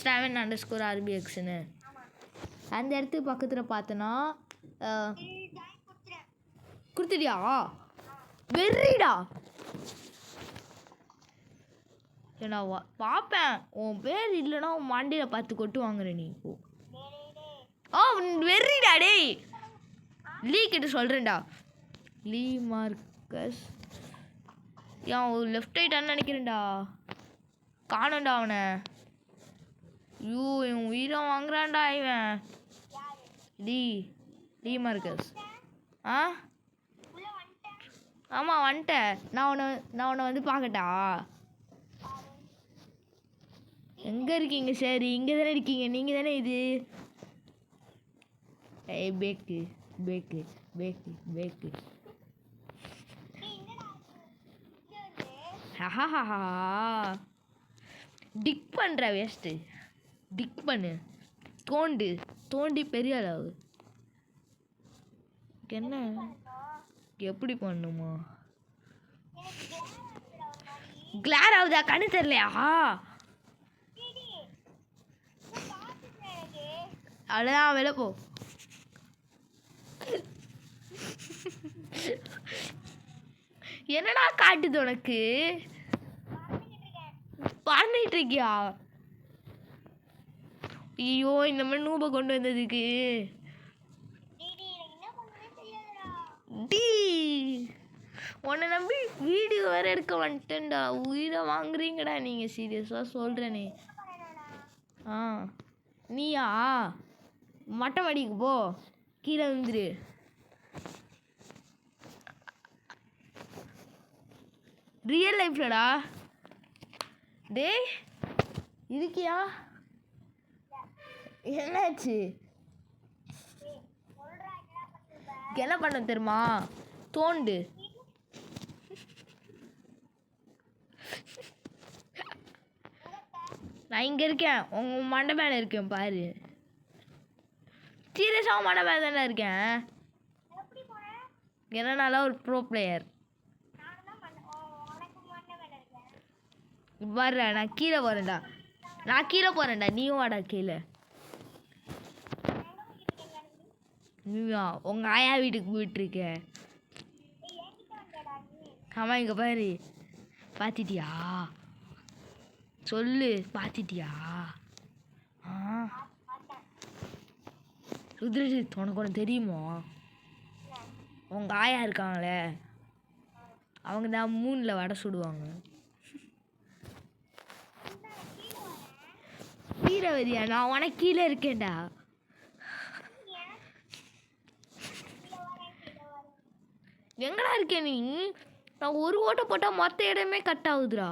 /_RBXன்னு அந்த இடத்துக்கு பக்கத்தில் பார்த்தனா கொடுத்துட்டியா? வெறிடா நான் பார்ப்பேன். உன் பேர் இல்லைன்னா உன் மண்டியில் பார்த்து கொட்டு வாங்குறேன் நீ. வெறிடா டேய். லீ கிட்ட சொல்கிறேன்டா. லீ மார்க்கஸ் ஏன் லெஃப்ட் ரைட்டான்னு நினைக்கிறேன்டா. காணோண்டா அவனை. இவன் உயிரை வாங்குறான்டா இவன். லீ மார்க்கஸ் ஆமாம் வந்துட்டேன். நான் உன்னை வந்து பார்க்கட்டா? எங்கே இருக்கீங்க? சரி இங்கே தானே இருக்கீங்க. நீங்கள் தானே இது. பேக்கு டிக் பண்ணுற வேஸ்ட்டு. டிக் பண்ணு. தோண்டி பெரிய அளவு. என்ன எப்படி பண்ணுமா? கிளார் ஆகுதா? கண்ணு தெரியலையா? அவ்வளோதான் வெளில போ. என்னடா காட்டுது உனக்கு? பண்ணிட்டு இருக்கியா? ஐயோ இந்த மாதிரி நூபை கொண்டு வந்ததுக்கு உன்னை நம்பி வீடியோ வேறு எடுக்க வந்துட்டேன்டா. உயிரை வாங்குறீங்கடா நீங்கள், சீரியஸாக சொல்கிறேனே. ஆ நீயா? மொட்டை மாடிக்கு போ, கீழே விழுந்துரு. ரியல் லைஃப்லடா. டேய் இருக்கியா? என்னாச்சு? என்ன பண்ண தெரியுமா? தோண்டு. நான் இங்கே இருக்கேன், உங்கள் மண்டை மேலே இருக்கேன் பாரு. சீரியஸாக மண்டை மேலே தானே இருக்கேன். என்னன்னால ஒரு ப்ரோ பிளேயர். வர்ற நான் கீழே போகிறேன்டா. நான் கீழே போகிறேன்டா, நீயும் வாடா கீழே. நீயா உங்கள் ஆயா வீட்டுக்கு போயிட்டுருக்க? ஆமாம், இங்கே பாரு. பார்த்துட்டியா? சொல்லு, பார்த்துட்டியா? ஆ ருத்ரஜித், உனக்கு ஒன்று தெரியுமோ? உங்கள் ஆயா இருக்காங்களே, அவங்க தான் மூணில் வடை சுடுவாங்க. கீழே வரியா? நான் உனக்கு கீழே இருக்கேன்டா. எங்கடா இருக்கே நீ? நான் ஒரு ஓட்டை போட்டால் மொத்த இடமே கட் ஆகுதுடா.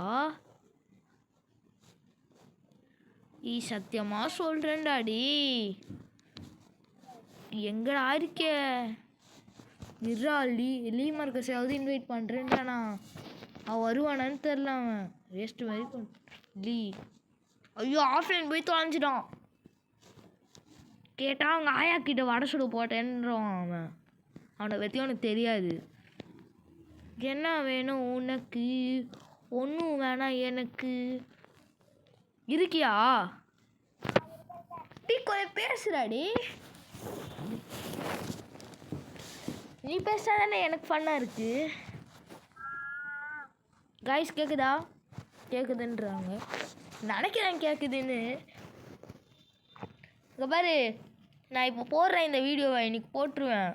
சத்தியமாக சொல்கிறேன்டாடி. எங்கடா இருக்கே? நிறா லீ மார்க்கஸாவது இன்வைட் பண்ணுறேன்டாண்ணா. அவன் வருவானான்னு தெரில. அவன் வேஸ்ட்டு மாதிரி லீ. ஐயோ, ஆஃப்லைன் போய் தொலைஞ்சிட்டான். கேட்டால் அவங்க ஆயா கிட்ட வடை சுட போட்டேன்றான். அவனை பற்றி அவனுக்கு தெரியாது. என்ன வேணும் உனக்கு? ஒன்றும் வேணாம் எனக்கு. இருக்கியா? டீ கொஞ்சம் பேசுறாடி. நீ பேசுனா தானே எனக்கு ஃபன்னாக இருக்கு. கைஸ் கேட்குதா? கேட்குதுன்றாங்க. நினைக்கிறேன் கேட்குதுன்னு. இங்கே பாரு, நான் இப்போ போடுறேன் இந்த வீடியோவை, இன்னைக்கு போட்டுருவேன்,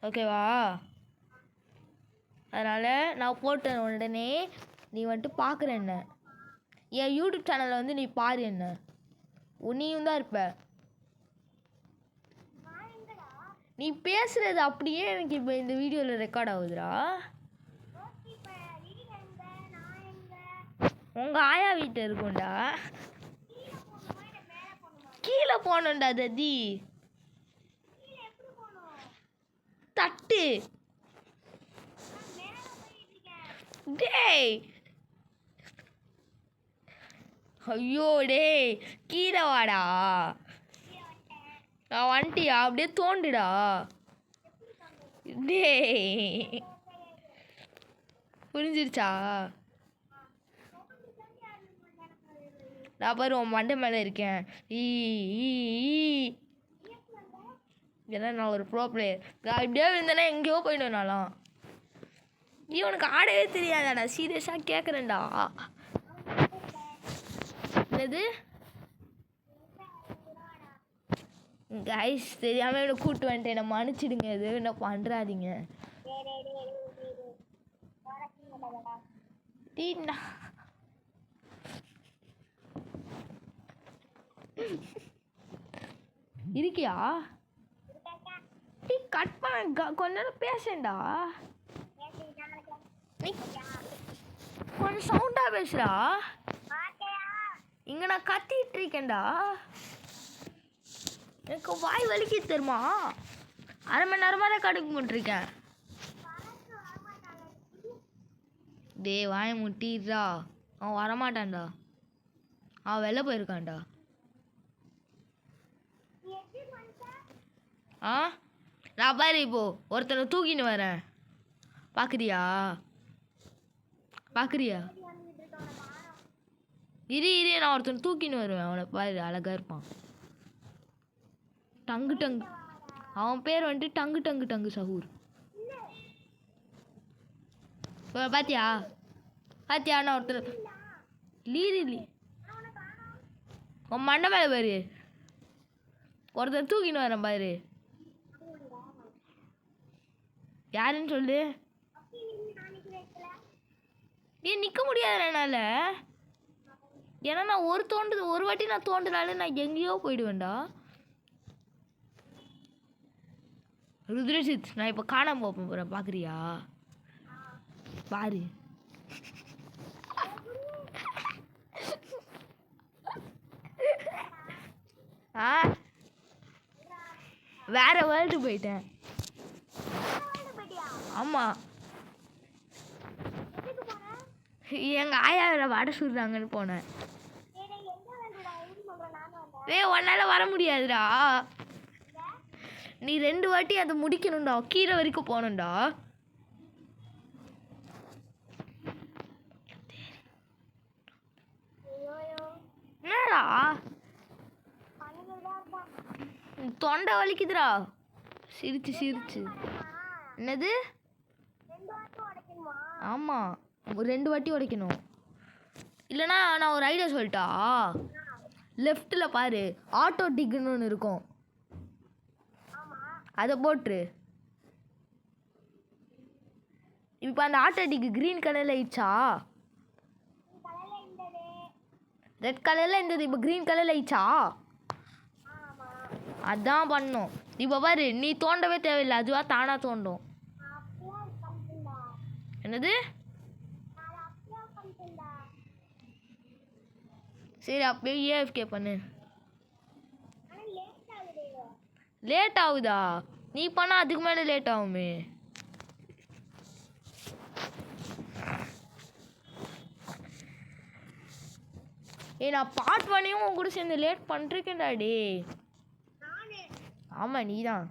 ஓகேவா? அதனால் நான் போட்டேன் உடனே நீ வந்துட்டு பார்க்குற என்ன, என் யூடியூப் சேனலில் வந்து நீ பாரு என்ன. நீயும் தான் இருப்ப. நீ பேசுகிறது அப்படியே எனக்கு இப்போ இந்த வீடியோவில் ரெக்கார்ட் ஆகுதுடா. உங்கள் ஆயா வீட்டை இருக்கும்டா. கீழே போகணும்டா ததி. தட்டு. டேய் ஐயோ டேய், கீழே வாடா. நான் வந்துட்டியா? அப்படியே தோண்டுடா. டேய் புரிஞ்சிருச்சா? நான் பாரு உன் மண்டை மேலே இருக்கேன். ஏன்னா நான் ஒரு ப்ரோ பிளேயர். நான் இப்படியே இருந்தேன்னா எங்கேயோ போயிடுவேனாலாம். உனக்கு ஆடவே தெரியாதாடா? சீரியஸாக கேட்குறேன்டா. என்னது கைஸ், தெரியாமல் என்ன கூப்பிட்டு வந்துட்டேன், என்ன மன்னிச்சிடுங்க. எது என்ன பண்ணுறாதீங்க. டீண்ணா இருக்கியா? டீ கட் பண்ண கொஞ்ச நேரம் பேசேன்டா. நீ கொஞ்சம் சவுண்டாக பேசுகிறா. இங்கே நான் கத்திட்டு இருக்கேன்டா. எனக்கு வாய் வலிக்கு தெரியுமா? அரை மணி நேரமாக தான் கடுக்கு போட்டிருக்கேன். டே வாயை முட்டிடுறா. அவன் வரமாட்டான்டா. அவன் வெளில போயிருக்கான்டா. ஆ நான் பாரு இப்போ ஒருத்தனை தூக்கின்னு வரேன். பார்க்குறியா? பார்க்குறியா? இரு நான் ஒருத்தனை தூக்கின்னு வருவேன். அவனை பாரு, அழகாக இருப்பான். டங்கு டங்கு. அவன் பேர் வந்துட்டு டங்கு டங்கு டங்கு சஹூர். பாத்தியா? நான் ஒருத்தர் லீ உன் மண்டை மேலே பாரு, ஒருத்தர் தூக்கின்னு வரேன் பாரு. யாருன்னு சொல்லு. ஏன் நிற்க முடியாது என்னால். ஏன்னா நான் ஒரு வாட்டி நான் தோண்டினாலே நான் எங்கேயோ போயிடுவேன்டா. ருத்ரஜித், நான் இப்போ காணாம போகிறேன், பார்க்குறியா? பாரு. வேற வேர்ல்டு போயிட்டேன். ஆமாம், எங்கள் ஆயா வடை சுடுறாங்கன்னு போனேன். உன்னால வர முடியாதுடா. நீ 2 வாட்டி அதை முடிக்கணும்டா, கீழே வரைக்கும் போகணும்டா. என்னடா தொண்டை வலிக்குதுடா, சிரிச்சு. என்னது? ஆமாம், 2 வாட்டி உடைக்கணும். இல்லைனா நான் ஒரு ஐடியா சொல்லிட்டா? லெஃப்டில் பாரு, ஆட்டோ டிக்குன்னு ஒன்று இருக்கும், அதை போட்டுரு. இப்போ அந்த ஆட்டோ டிக்கு க்ரீன் கலரில் ஆயிடுச்சா? ரெட் கலரில் இருந்தது, இப்போ க்ரீன் கலரில் ஆயிடுச்சா? அதான் பண்ணும். இப்போ பாரு, நீ தோண்டவே தேவையில்லை, அதுவாக தானாக தோண்டும். என்னது? சரி, அப்படியே ஏஎஃப்கே பண்ணு. லேட் ஆகுதா? நீ பண்ணால் அதுக்கு மேலே லேட் ஆகுமே. நான் பார்ட் 1 உன் கூட சேர்ந்து லேட் பண்ணிருக்கேன்டாடி. ஆமாம், நீ தான்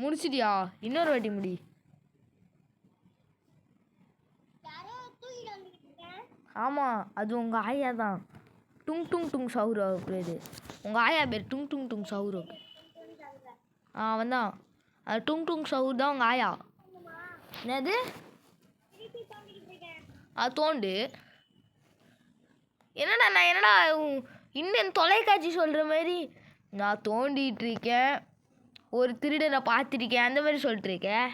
முடிச்சிட்டியா? இன்னொரு வாட்டி முடி. ஆமாம், அது உங்கள் ஆயா தான். டுங் டுங் டுங் சௌரா பேர். உங்கள் ஆயா பேர் டுங் டுங் டுங் சௌரோ. அவன் தான், அது டுங் டுங் சௌர் தான் உங்கள் ஆயா. என்னது? அது தோண்டு. என்னடா இன்னும் தொலைக்காட்சி சொல்கிற மாதிரி நான் தோண்டிகிட்டு இருக்கேன், ஒரு திருடனை பார்த்துருக்கேன், அந்த மாதிரி சொல்லிட்டுருக்கேன்.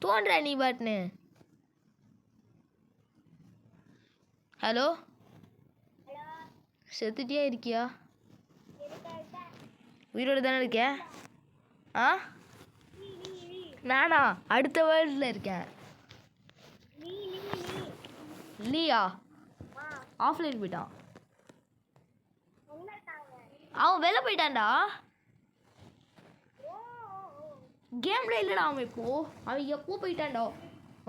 தோன்றா நீ பாட்டுன்னு. ஹலோ, செத்துட்டியா இருக்கியா? உயிரோடு தானே இருக்க? நானா அடுத்த வேர்ல்டில் இருக்கேன். இல்லையா? ஆஃப்லைன் போயிட்டான். அவன் வெளில போயிட்டான்டா. கேம்ல இல்லைடா அவன். அவன் எப்போ போயிட்டான்டா?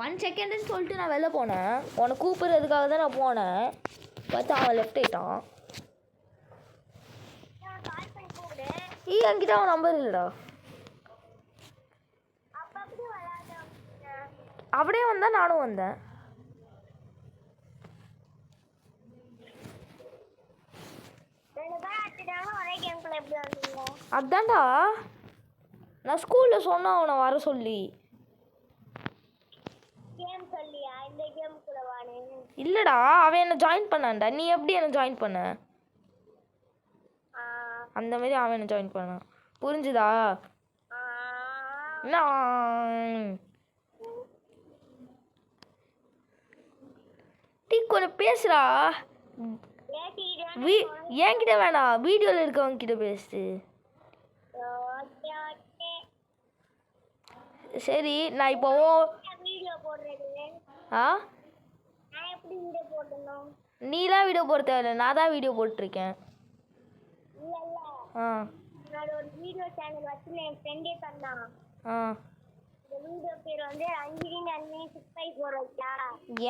1 செகண்டுன்னு சொல்லிட்டு நான் வெளில போனேன், உன்னை கூப்பிட்றதுக்காக தான் நான் போனேன். பார்த்தா அவன் லெஃப்ட் ஆயிட்டான். என்கிட்ட அவன் நம்பர் இல்லைடா. அப்படியே வந்தா நானும் வந்தேன். அதான்டா நான் ஸ்கூலில் சொன்னேன் அவனை வர சொல்லி. இல்லைடா, அவன் என்னை ஜாயின் பண்ணான்டா. நீ எப்படி என்னை ஜாயின் பண்ண? அந்த மாதிரி அவன் என்னை ஜாயின் பண்ணான், புரிஞ்சுதா? டீ கொஞ்சம் பேசுறா. என்கிட்ட வேணாம், வீடியோவில் இருக்கவங்க கிட்ட பேசு. சரி, நான் இப்போ நீலாம் வீடியோ போட தேவையில்லை, நான் தான் வீடியோ போட்டிருக்கேன்.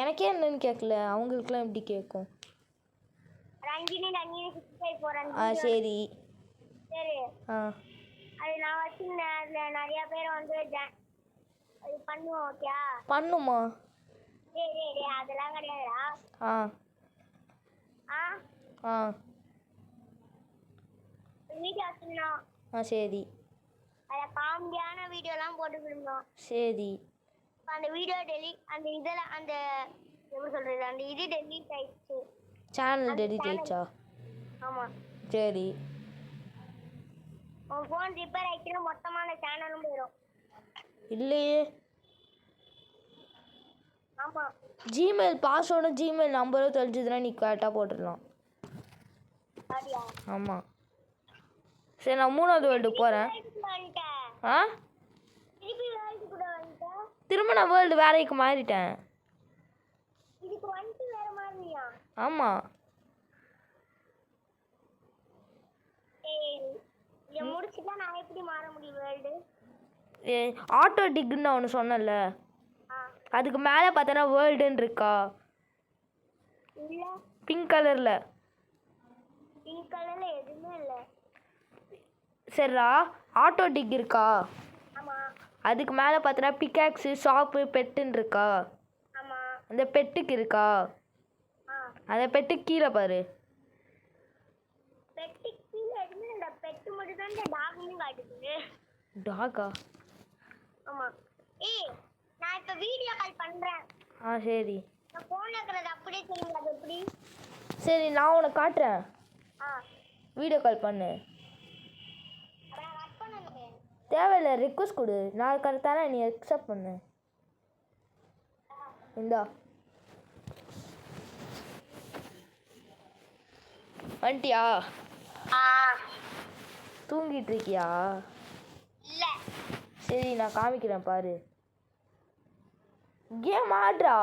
எனக்கே என்னன்னு கேட்கல, அவங்களுக்குலாம் எப்படி கேட்கும்? சரி சரி. அது நான் வச்சிருந்தேன், அதில் நிறைய பேர் வந்து அது பண்ணுவோம். ஓகே பண்ணுமா? அதெல்லாம் கிடையாதுடா. வீடியோ வச்சிருந்தோம். சரி. அதில் காமெடியான வீடியோலாம் போட்டுக்கிருந்தோம். சரி. அந்த வீடியோ அந்த இதில் அந்த எப்படி சொல்கிறது, அந்த இது டெலீட் ஆயிடுச்சு. சேனல் டெலீட் ஆயிடுச்சா? ஆமாம். சரி. உன் ஃபோன் ரிப்பேர் ஆயிடுச்சுன்னா மொத்தமாக அந்த சேனலும் போயிடும். இல்லையே, ஆமா ஜிமெயில் பாஸ்வேர்டும் ஜிமெயில் நம்பரும் தெரிஞ்சதுன்னா நீ கரெக்டாக போட்டுடலாம். அப்படியா ஆமாம். சரி நான் 3வது வேர்ல்டு போகிறேன். ஆ திருப்பி வேர்ல்டு கூட வந்துட்டேன். திரும்ப நான் வேர்ல்டு வேலைக்கு மாறிட்டேன். இதுக்கு வந்துட்டு வேற மாதிரியா? ஆமாம். இதை முடிச்சுட்டா நான் எப்படி மாற முடியும் வேர்ல்டு? ஆட்டோ டிக்குன்னு நான் ஒன்று சொன்னேன்ல, அதுக்கு மேலே பார்த்தோன்னா வேர்ல்டுன்னு இருக்கா? இல்ல பிங்க் கலரில். பிங்க் கலர்ல எதுவுமே இல்லை. சரிடா, ஆட்டோ டிக் இருக்கா? ஆமா அதுக்கு மேலே பார்த்தோன்னா பிக்காக்ஸு ஷாப்பு பெட்டுன்னு இருக்கா? ஆமா அந்த பெட்டுக்கு இருக்கா? அந்த பெட்டுக்கு கீழே பாரு. பெட்டு கீழே எதுவுமே இல்லை. பெட்டு மட்டும் தான் இந்த டாக்னு காட்டுது. டாகா? ஆமா. நான் இப்ப வீடியோ கால் பண்றேன். சரி. நான் போன்ல இருக்கிறது அப்படியே தெரியுங்க. அது எப்படி? சரி நான் உனக்கு காட்டுறேன். வீடியோ கால் பண்ணு. அப்புறம் கட் பண்ணணுமே. தேவையில்லை, ரிக்வஸ்ட் கொடு, நான் கரெக்டான நீ அக்செப்ட் பண்ணு. இந்தா வந்துட்டியா? தூங்கிட்டு இருக்கியா? இல்ல. சரி நான் காமிக்கிறேன் பாரு. கேம் ஆடுறா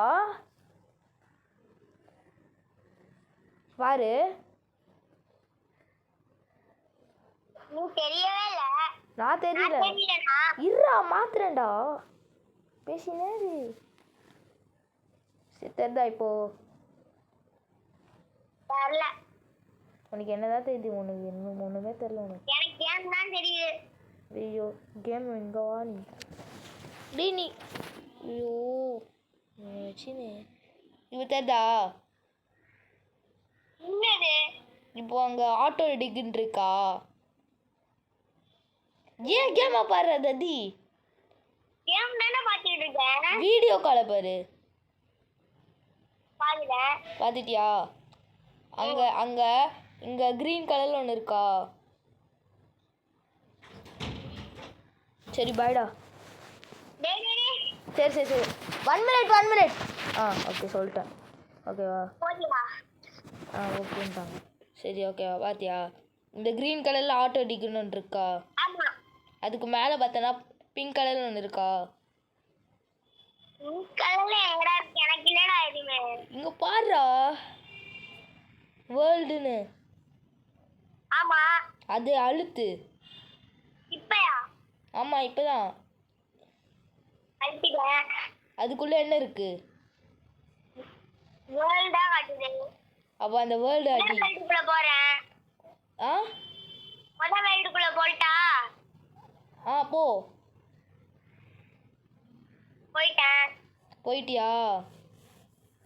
பாரு. நீ தெரியவே இல்ல. நான் தெரியல. இருடா மாத்துறேன்டா. பேசினே இரு. சரி தெரிதா இப்போ? தெரியல. உனக்கு என்னதான் தெரியுது? உனக்கு இன்னும் ஒன்றுமே தெரியல உனக்கு. எனக்கு கேம் தான் தெரியுது. ஐயோ கேம் எங்க வா நீ? டேய் நீ ஐயோ வச்சுனே இப்போ தெரிதா? என்னது? இப்போ அங்கே ஆட்டோ டிக்குன்னு இருக்கா? ஏன் கேமா பாரு ததி? கேம் தானே பார்த்துட்டு இருக்கேன். வீடியோ காலை பாரு. பாருங்க. பார்த்துட்டியா? அங்கே அங்கே இங்கே க்ரீன் கலரில் ஒன்று இருக்கா? சரி பாய்டா. சரி சரி சரி 1 மினிட். ஓகே சொல்லிட்டேன். ஓகேவா? ஓகேன்ட்டாங்க. சரி ஓகேவா? பார்த்தியா இந்த க்ரீன் கலரில் ஆட்டோ டிக்குன்னு ஒன்று இருக்கா? அதுக்கு மேலே பார்த்தோன்னா பிங்க் கலரில் ஒன்று இருக்கா? இங்கே பாருடா வேர்ல்டுன்னு. அது அழுத்து. இப்பயா? ஆமாம் இப்போதான். அதுக்குள்ளே என்ன இருக்கு? வேர்ல்டா காட்டுது. அப்போ அந்த வேர்ல்டு அடி. வேர்ல்டுக்குள்ள போறேன். வேர்ல்டுக்குள்ள போயிட்டா? போ. போயிட்டேன். போயிட்டியா?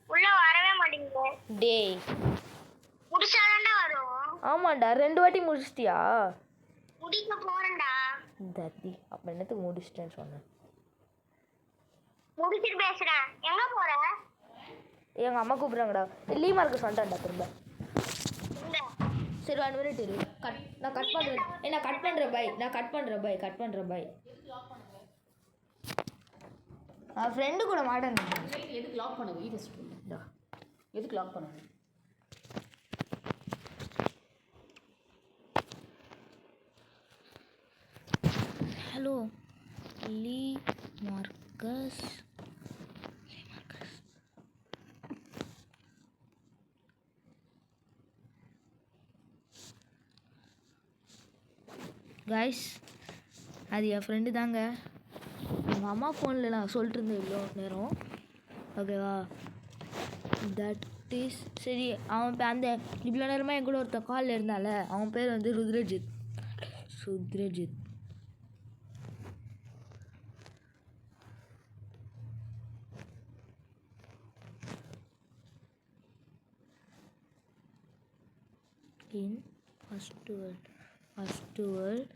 உள்ள வரவே மாட்டேங்குது. டேய் முடிச்சாதான்டா வரும். ஆமாண்டா 2 வாட்டி முடிச்சிட்டியா? முடிக்க போறேன்டா. தத்தி அப்போ என்னத்துக்கு முடிச்சிட்டேன்னு சொன்னேன். முடிச்சிட்டு பேசுறேன். எங்க போற? எங்கள் அம்மா கூப்பிட்றாங்கடா. லீமா இருக்க சொன்னான்டா திரும்ப. சரி 1 மினிட் இரு. நான் கட் பண்ணுறேன். நான் கட் பண்ணுறேன் பாய். கட் பண்ணுறேன் பாய். ஃப்ரெண்டு கூட மாட்டேன். எதுக்கு லாக் பண்ணுங்க? எதுக்கு லாக் பண்ணுங்க? ஹலோ லீ மார்க்கஸ். கைஸ் அது என் ஃப்ரெண்டு தாங்க. எங்கள் அம்மா ஃபோனில் நான் சொல்லிட்டு இருந்தேன் இவ்வளோ நேரம். ஓகேவா? தட் இஸ் சரி. அவன் அந்த இவ்வளோ நேரமாக என் கூட ஒருத்தன் காலில் இருந்தால அவன் பேர் வந்து ருத்ரஜித். in first world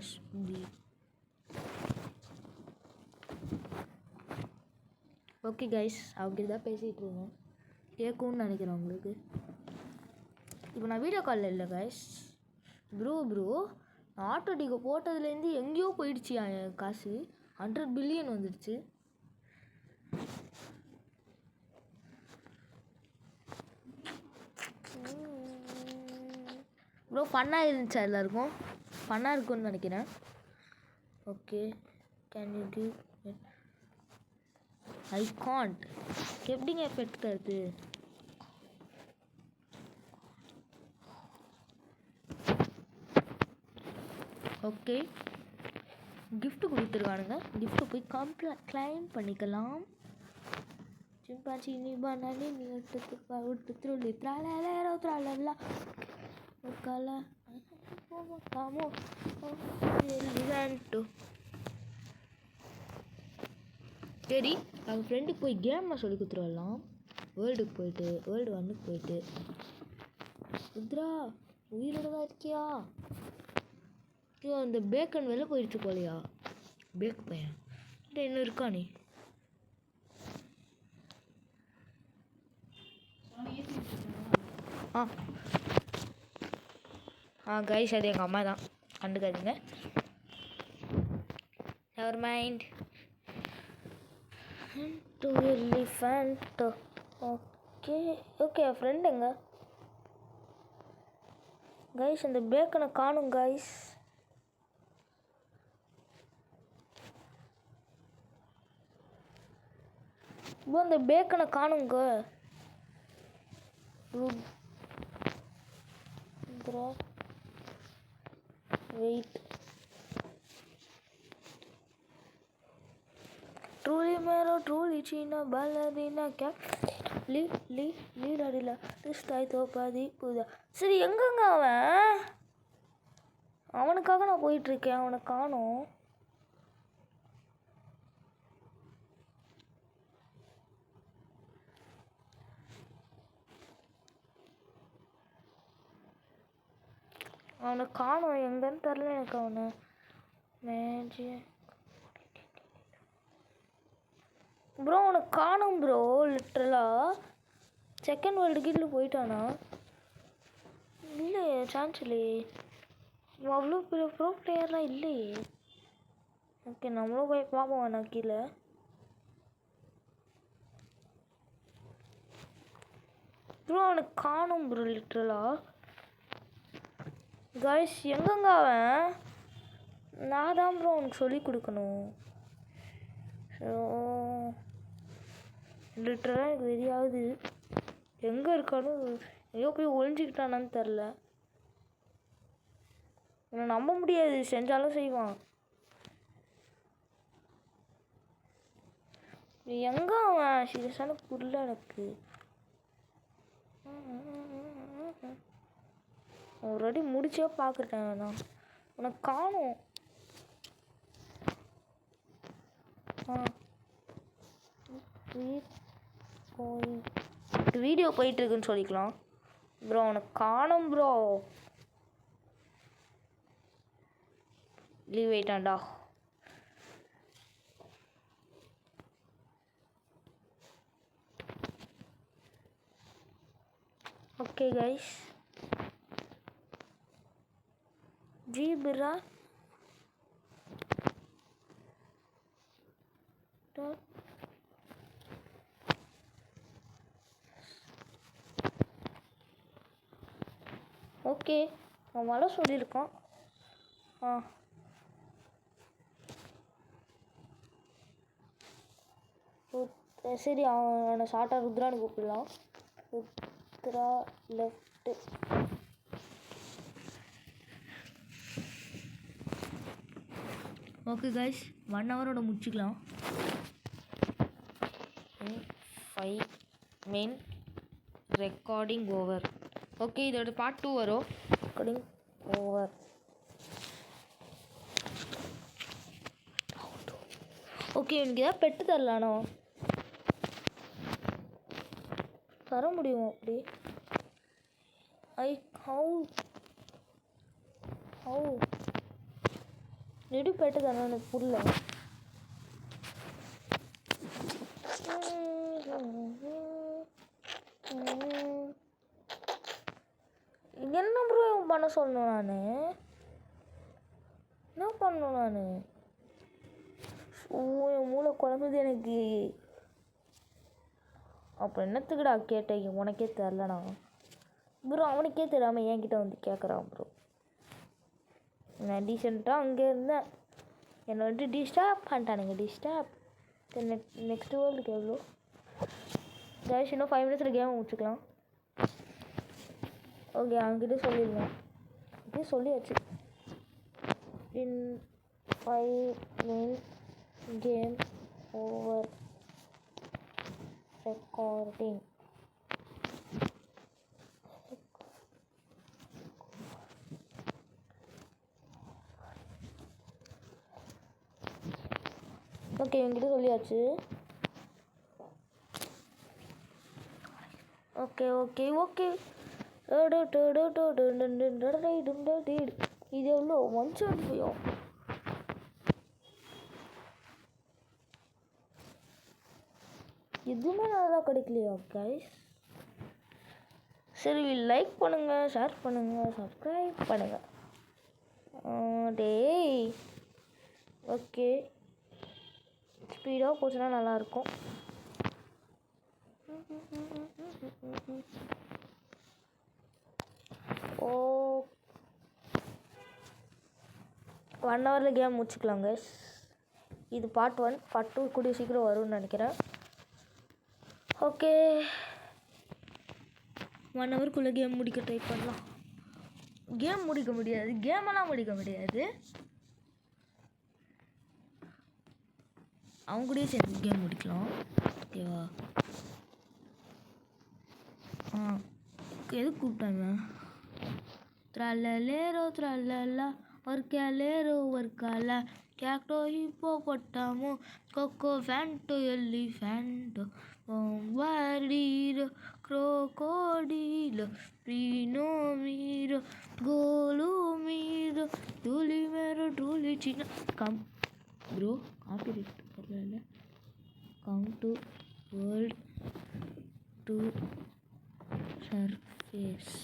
guys okay guys அவங்க தான் பேசிகிட்டு இருந்தேன் கேட்கும்னு நினைக்கிறேன் உங்களுக்கு. இப்போ நான் வீடியோ காலில் இல்லை கைஸ். ப்ரோ நான் ஆட்டோ டிக்கோ போட்டதுலேருந்து எங்கேயோ போயிடுச்சு என் காசு. 100 பில்லியன் வந்துடுச்சு. ப்ரோ ஃபன்னாக இருந்துச்சா எல்லாருக்கும்? ஃபன்னாக இருக்கும்னு நினைக்கிறேன். Okay can you give I can't எப்படிங்க பெட் தருது? ஓகே கிஃப்ட் கொடுத்துருவானுங்க. கிஃப்ட்டு போய் கிளைம் பண்ணிக்கலாம். சிம்பாச்சி நீ பண்ணி நீ விட்டு த்ருளி த்ராலா கால காமோ சரி அவங்க ஃப்ரெண்டுக்கு போய் கேமை சொல்லி கொடுத்துருவலாம். வேர்ல்டு 1க்கு போயிட்டு ருத்ரா உயிரோட தான் இருக்கியா? அந்த பேக்கன் வெளில போயிடுச்சு போலையா? பேக் பையன் இல்லை இன்னும் இருக்கா நீ? கைஸ் அது எங்கள் அம்மா தான், கண்டுக்காதீங்க. Never mind. To elephant. Okay friend எங்க? கைஸ் அந்த பேக்கனை காணும் கைஸ். இப்போ அந்த பேக்கனை காணுங்க. வெயிட் ட்ரூலி மேரோ ட்ரூலி சீனா பாலதீனா கேப் லீட் அடில ரிஸ்டாய் தோப்பாதி புதா. சரி எங்கங்க அவன்? அவனுக்காக நான் போயிட்டுருக்கேன், அவனை காணோம். அவனை காணோம், எங்கன்னு தெரில எனக்கு. அவனை மேஜி ப்ரோ அவனை காணும் ப்ரோ. லிட்ரலாக செகண்ட் வேர்ல்டு கீழே போயிட்டானா? இல்லையே, சான்ஸ் இல்லையே. அவ்வளோ பெரிய ப்ரோ பிளேயர்லாம் இல்லையே. ஓகே நம்மளும் போய் பார்ப்போம் வேணா கீழே. ப்ரோ அவனை காணும் ப்ரோ லிட்ரலாக. கைஸ் எங்கங்க அவன்? நான் தான் ப்ரோ அவனுக்கு சொல்லி கொடுக்கணும். ஸோ லிட்டரலாக எனக்கு தெரியாது எங்கே இருக்கானு. எங்கேயோ போய் ஒழிஞ்சிக்கிட்டானான்னு தெரில. என்னை நம்ப முடியாது, செஞ்சாலும் செய்வான். எங்கே அவன்? சீரியஸான புரியல எனக்கு. ஒரு வாட்டி முடிச்சே பார்க்குறேன். நான் உனக்கு காணும். வீடியோ போயிட்டுருக்குன்னு சொல்லிக்கலாம் ப்ரோ. உனக்கு காணும் ப்ரோ. லீவ் ஆயிட்டான்டா. ஓகே கைஸ் ஜீப்ரா ஓகே அவன் வர சொல்லியிருக்கான். சரி அவனை ஷார்ட்டாக ருத்ரான்னு கூப்பிடலாம். ருத்ரா லெஃப்ட்டு. ஓகே கைஸ் 1 ஹவரோட முடிச்சுக்கலாம். 5 மெயின் ரெக்கார்டிங் ஓவர். ஓகே இதோட பார்ட் 2 வரும். Recording over. ஓகே எனக்கு ஏதாவது பெட்டு தரலானோ? தர முடியும் அப்படி? ஹவு நெடு பெட்டு தானே எனக்கு புரியல. என்ன ப்ரோ பண்ண சொல்லணும் நான்? என்ன பண்ணணும் நான்? என் மூளை குழம்புது எனக்கு. அப்புறம் என்னத்துக்குடா கேட்டேன்? உனக்கே தெரிலண்ணா ப்ரோ. அவனுக்கே தெரியாமல் என்கிட்ட வந்து கேட்குறான் ப்ரோ. நான் டீசெண்டாக அங்கே இருந்தேன், என்னை வந்துட்டு டிஸ்டர்ப் பண்ணிட்டானுங்க. டிஸ்டர்ப். நெக்ஸ்ட் வேர்ல்டுக்கு எவ்வளோ கைஸ்? இன்னும் 5 மினிட்ஸில் கேம் முடிச்சுக்கலாம். ஓகே, அவங்ககிட்ட சொல்லிடுவேன். இப்படியே சொல்லியாச்சு. இன் 5 minutes game over recording. Okay, என்கிட்ட சொல்லியாச்சு. Okay okay okay. இது எவ்வளோ? 175. எதுவுமே நல்லா கிடைக்கலையா கைஸ்? சரி, லைக் பண்ணுங்கள், ஷேர் பண்ணுங்கள், சப்ஸ்கிரைப் பண்ணுங்கள். டேய் ஓகே, ஸ்பீடாக போச்சுன்னா நல்லாயிருக்கும். ஓ 1 ஹவரில் கேம் முடிச்சுக்கலாங்க. இது பார்ட் 1. பார்ட் 2 கூடிய சீக்கிரம் வரும்னு நினைக்கிறேன். ஓகே, 1 ஹவருக்குள்ளே கேம் முடிக்க ட்ரை பண்ணலாம். கேம் முடிக்க முடியாது, கேமெல்லாம் முடிக்க முடியாது. அவங்க கூடயே சேர்ந்து கேம் முடிக்கலாம். ஓகேவா? எதுக்கு கூப்பிட்டாங்க? த்ரலேரோ த்ரலலா ஒர்க்கலேரோ ஒர்க்காலா கேக்டோ ஹிப்போபொட்டாமோ kho kho ஃபேண்டோ எலிஃபேண்டோ வார்டீரோ crocodilo prinomiro golumiro tulimero tulicina. Come bro, copyright வரல. Come to world to surface.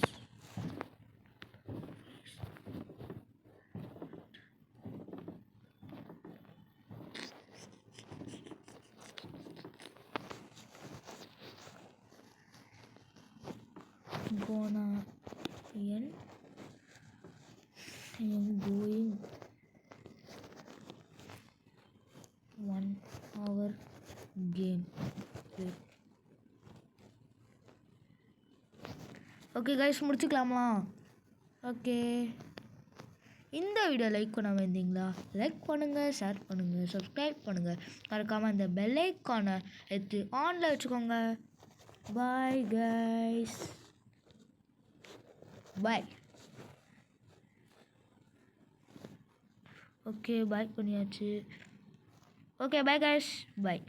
Gonna end. I am going 1 hour game. Okay guys, முடிச்சுக்கலாமா? ஓகே, இந்த வீடியோ லைக் பண்ணாமல் இருந்தீங்களா? லைக் பண்ணுங்கள், ஷேர் பண்ணுங்கள், சப்ஸ்கிரைப் பண்ணுங்கள். மறக்காமல் அந்த பெல் ஐக்கானை எடுத்து ஆனில் வச்சுக்கோங்க. பாய் கைஸ், பாய். ஓகே, பாய் பண்ணியாச்சு. ஓகே, பாய் கைஸ், பாய்.